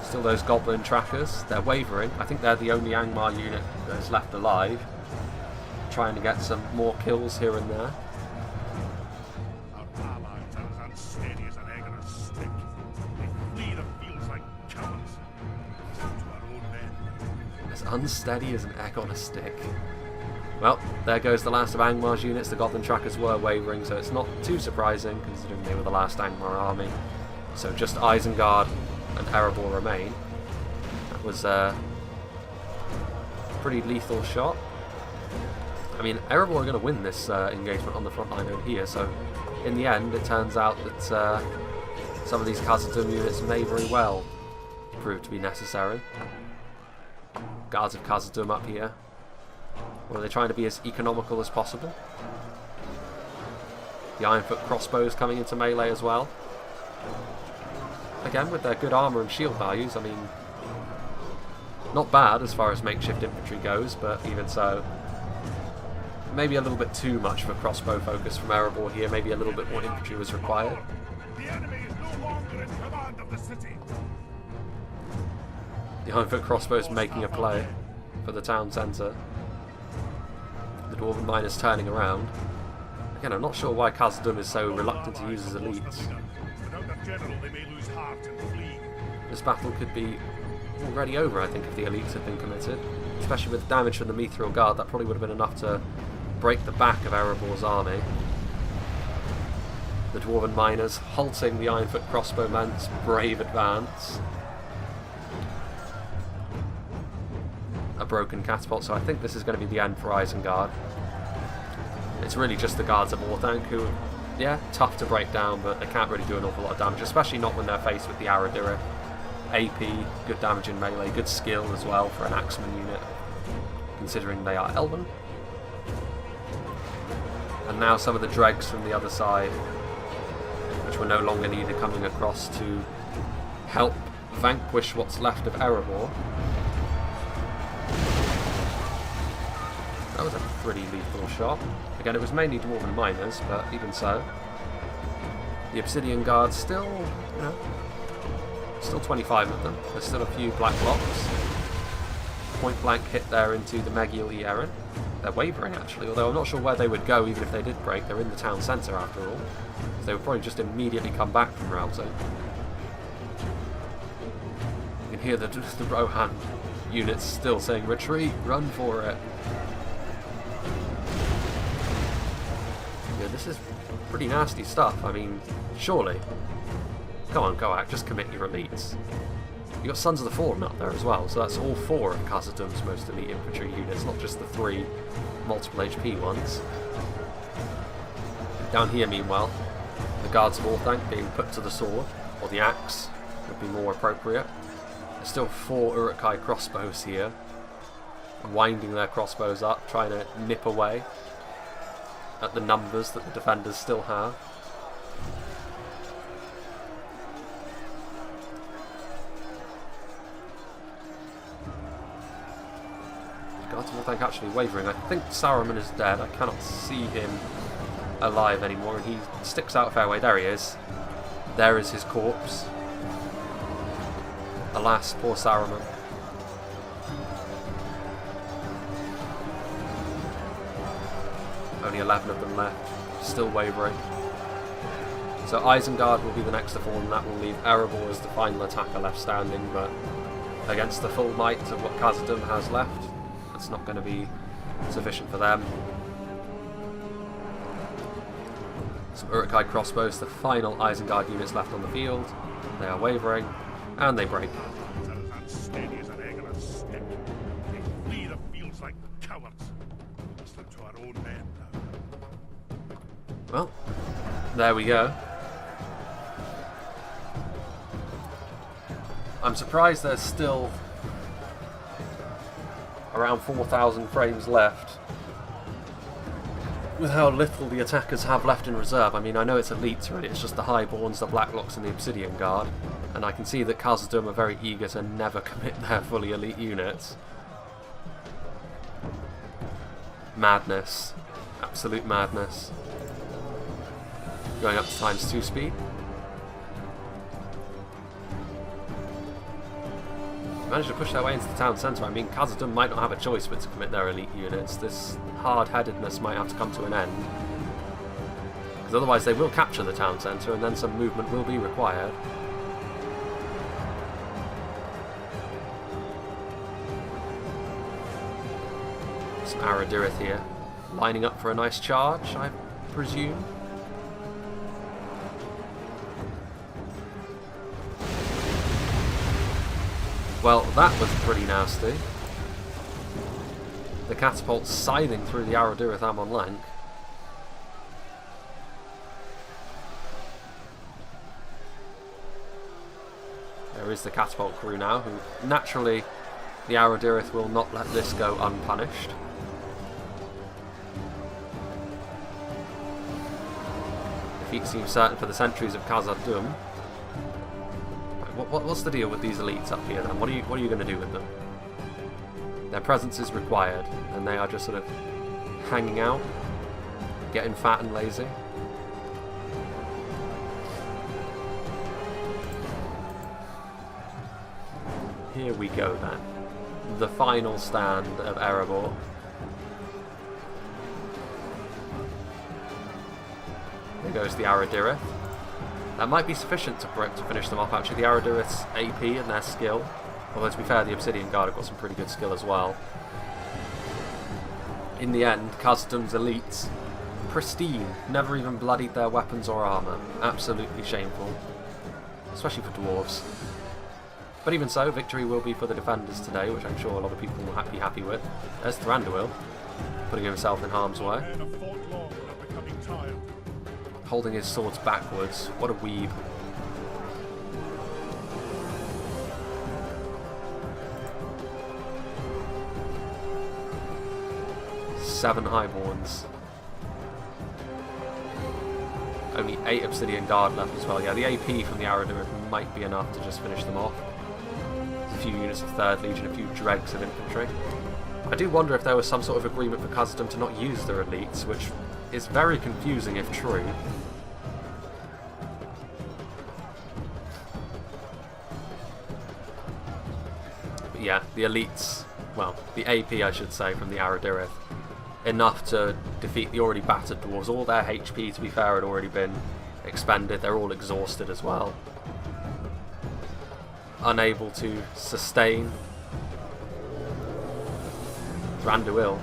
Speaker 1: Still those Goblin trackers, they're wavering. I think they're the only Angmar unit that is left alive, trying to get some more kills here and there.
Speaker 2: Our allies are as unsteady as an egg on a stick. They flee the fields like cowards. To our own men.
Speaker 1: As unsteady as an egg on a stick. Well, there goes the last of Angmar's units. The Goblin trackers were wavering, so it's not too surprising considering they were the last Angmar army. So just Isengard and Erebor remain. That was a pretty lethal shot. I mean, Erebor are going to win this engagement on the front line over here, so in the end it turns out that some of these Khazad-dûm units may very well prove to be necessary. Guards of Khazad-dûm up here. Or are they trying to be as economical as possible? The Ironfoot crossbows coming into melee as well. Again, with their good armour and shield values, I mean, not bad as far as makeshift infantry goes, but even so, maybe a little bit too much for crossbow focus from Erebor here. Maybe a little bit more infantry was required.
Speaker 2: The enemy is no longer in command of the city.
Speaker 1: The Ironfoot crossbows making a play for the town centre. The Dwarven miners turning around. Again, I'm not sure why Khazad-dûm is so reluctant to use his elites.
Speaker 2: Without their general, they may lose heart and flee.
Speaker 1: This battle could be already over, I think, if the elites had been committed. Especially with damage from the Mithril Guard, that probably would have been enough to break the back of Erebor's army. The Dwarven miners halting the Ironfoot crossbowmen's brave advance. A broken catapult, so I think this is going to be the end for Isengard. It's really just the guards of Orthanc who, yeah, tough to break down, but they can't really do an awful lot of damage, especially not when they're faced with the Aradirith. AP, good damage in melee, good skill as well for an Axeman unit, considering they are Elven. And now some of the dregs from the other side, which were no longer needed, coming across to help vanquish what's left of Erebor. That was a pretty lethal shot. Again, it was mainly Dwarven miners, but even so. The Obsidian Guards still, you know, still 25 of them. There's still a few black blocks. Point blank hit there into the Megiel E. Erin. They're wavering actually, although I'm not sure where they would go even if they did break. They're in the town centre after all. So they would probably just immediately come back from routing. You can hear the Rohan units still saying, retreat, run for it. Yeah, this is pretty nasty stuff. I mean, surely. Come on, Goak, just commit your elites. You've got Sons of the Fallen up there as well, so that's all 4 of Khazad-dûm's most elite infantry units, not just the 3 multiple HP ones. Down here, meanwhile, the Guards of Orthanc being put to the sword, or the axe, would be more appropriate. There's still 4 Uruk-hai crossbows here, winding their crossbows up, trying to nip away at the numbers that the defenders still have. Guards of Orthanc actually wavering. I think Saruman is dead. I cannot see him alive anymore, and he sticks out a fair way. There he is. There is his corpse. Alas, poor Saruman. Only 11 of them left, still wavering. So Isengard will be the next to fall, and that will leave Erebor as the final attacker left standing, but against the full might of what Khazad-dûm has left, it's not going to be sufficient for them. Some Uruk-hai crossbows, the final Isengard units left on the field. They are wavering, and they break.
Speaker 2: As unsteady as an egg on a stick. They flee the fields like cowards. It's left to our own men now.
Speaker 1: Well, there we go. I'm surprised there's still around 4,000 frames left with how little the attackers have left in reserve. I mean, I know it's elites, really, it's just the Highborns, the Blacklocks and the Obsidian Guard, and I can see that Khazad-dûm are very eager to never commit their fully elite units. Madness. Absolute madness. Going up to ×2 speed. Managed to push their way into the town centre. I mean, Khazad-dûm might not have a choice but to commit their elite units. This hard-headedness might have to come to an end, because otherwise they will capture the town centre and then some movement will be required. Some Aradirith here, lining up for a nice charge, I presume. Well, that was pretty nasty. The catapult scything through the Aradirith Amon Lank. There is the catapult crew now, who naturally the Aradirith will not let this go unpunished. Defeat seems certain for the sentries of Khazad-dûm. What's the deal with these elites up here then? What are you going to do with them? Their presence is required, and they are just sort of hanging out, getting fat and lazy. Here we go then. The final stand of Erebor. There goes the Aradirith. That might be sufficient to finish them off, actually. The Aradirith's AP and their skill. Although, to be fair, the Obsidian Guard have got some pretty good skill as well. In the end, Khazad-dûm's elites, pristine, never even bloodied their weapons or armour. Absolutely shameful. Especially for dwarves. But even so, victory will be for the defenders today, which I'm sure a lot of people will be happy with. There's Thranduil, putting himself in harm's way.
Speaker 2: Men have fought long and are becoming tired.
Speaker 1: Holding his swords backwards. What a weeb. 7 highborns. Only 8 Obsidian Guard left as well. Yeah, the AP from the Aradirith might be enough to just finish them off. A few units of 3rd Legion, a few dregs of infantry. I do wonder if there was some sort of agreement for Khazad-dûm to not use their elites, which is very confusing if true. But yeah, the elites, well, the AP I should say, from the Aradirith, enough to defeat the already battered dwarves. All their HP, to be fair, had already been expended. They're all exhausted as well. Unable to sustain. Thranduil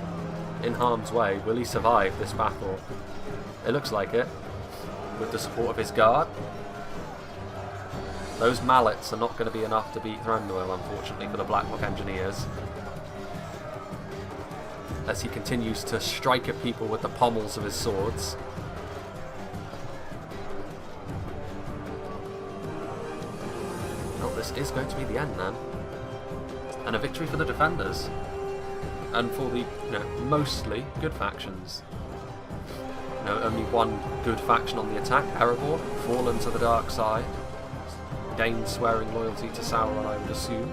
Speaker 1: in harm's way. Will he survive this battle? It looks like it, with the support of his guard. Those mallets are not going to be enough to beat Thranduil, unfortunately, for the Blacklock Engineers, as he continues to strike at people with the pommels of his swords. Well, this is going to be the end then, and a victory for the defenders. And for the, mostly good factions. Only one good faction on the attack, Erebor, fallen to the dark side. Dane swearing loyalty to Sauron, I would assume.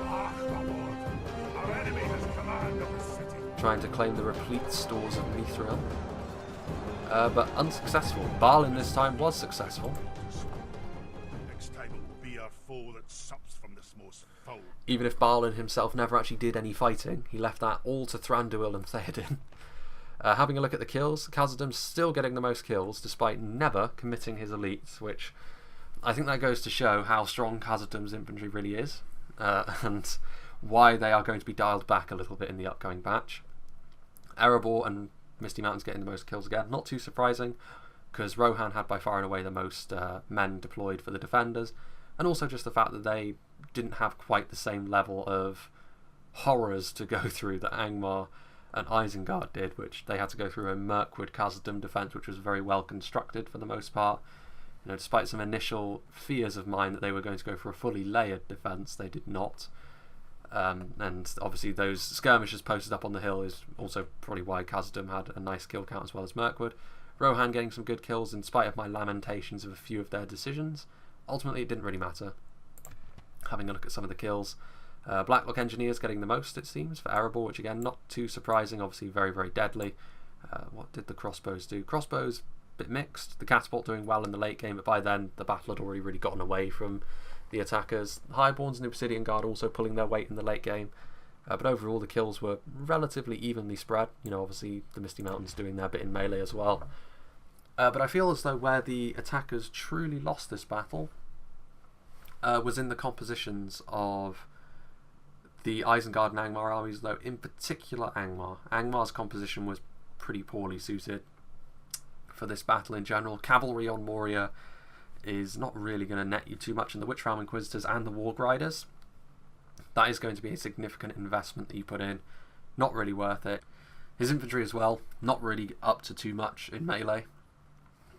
Speaker 1: Trying to claim the replete stores of Mithril. But unsuccessful. Balin this time was successful.
Speaker 2: Next time it will be our foe that sups from this most foul.
Speaker 1: Even if Balin himself never actually did any fighting, he left that all to Thranduil and Theoden. Having a look at the kills, Khazad-dûm still getting the most kills, despite never committing his elites, which I think that goes to show how strong Khazad-dûm's infantry really is, and why they are going to be dialed back a little bit in the upcoming patch. Erebor and Misty Mountains getting the most kills again, not too surprising, because Rohan had by far and away the most men deployed for the defenders, and also just the fact that they didn't have quite the same level of horrors to go through that Angmar and Isengard did, which they had to go through a Mirkwood Khazad-dûm defence, which was very well constructed for the most part. Despite some initial fears of mine that they were going to go for a fully layered defence, they did not. And obviously those skirmishes posted up on the hill is also probably why Khazad-dûm had a nice kill count as well as Mirkwood. Rohan getting some good kills in spite of my lamentations of a few of their decisions. Ultimately it didn't really matter. Having a look at some of the kills, Blacklock Engineers getting the most, it seems, for Erebor, which again, not too surprising, obviously very, very deadly. What did the crossbows do? Crossbows, a bit mixed. The catapult doing well in the late game, but by then the battle had already really gotten away from the attackers. The Highborns and Obsidian Guard also pulling their weight in the late game. But overall the kills were relatively evenly spread. Obviously the Misty Mountains doing their bit in melee as well. But I feel as though where the attackers truly lost this battle was in the compositions of the Isengard and Angmar armies, though in particular Angmar. Angmar's composition was pretty poorly suited for this battle in general. Cavalry on Moria is not really going to net you too much in the Witch Realm Inquisitors and the Warg Riders. That is going to be a significant investment that you put in. Not really worth it. His infantry as well, not really up to too much in melee.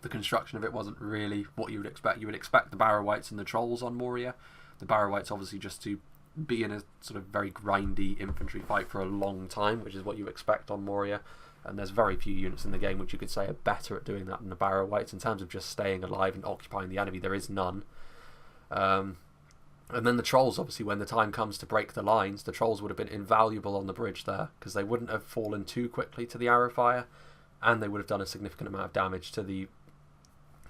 Speaker 1: The construction of it wasn't really what you would expect. You would expect the Barrow-wights and the Trolls on Moria. The Barrow-wights obviously just to be in a sort of very grindy infantry fight for a long time, which is what you expect on Moria. And there's very few units in the game which you could say are better at doing that than the Barrow-wights. In terms of just staying alive and occupying the enemy, there is none. And then the Trolls, obviously, when the time comes to break the lines, the Trolls would have been invaluable on the bridge there, because they wouldn't have fallen too quickly to the arrow fire, and they would have done a significant amount of damage to the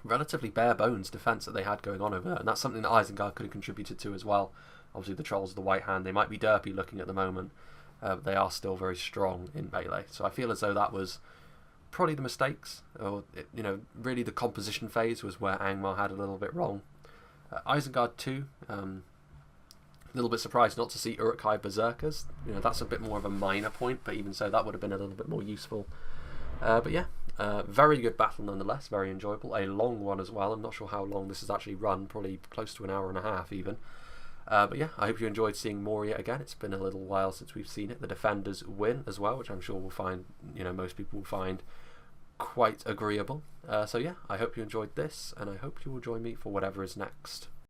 Speaker 1: relatively bare bones defence that they had going on over there. And that's something that Isengard could have contributed to as well. Obviously the Trolls are the white hand. They might be derpy looking at the moment, but they are still very strong in melee. So I feel as though that was probably the mistakes, or really the composition phase was where Angmar had a little bit wrong. Isengard 2, a little bit surprised not to see Uruk-hai Berserkers. That's a bit more of a minor point, but even so that would have been a little bit more useful. But yeah, very good battle nonetheless, very enjoyable. A long one as well. I'm not sure how long this has actually run, probably close to an hour and a half even. But yeah, I hope you enjoyed seeing Moria again. It's been a little while since we've seen it. The defenders win as well, which I'm sure we'll find, most people will find quite agreeable. So yeah, I hope you enjoyed this, and I hope you will join me for whatever is next.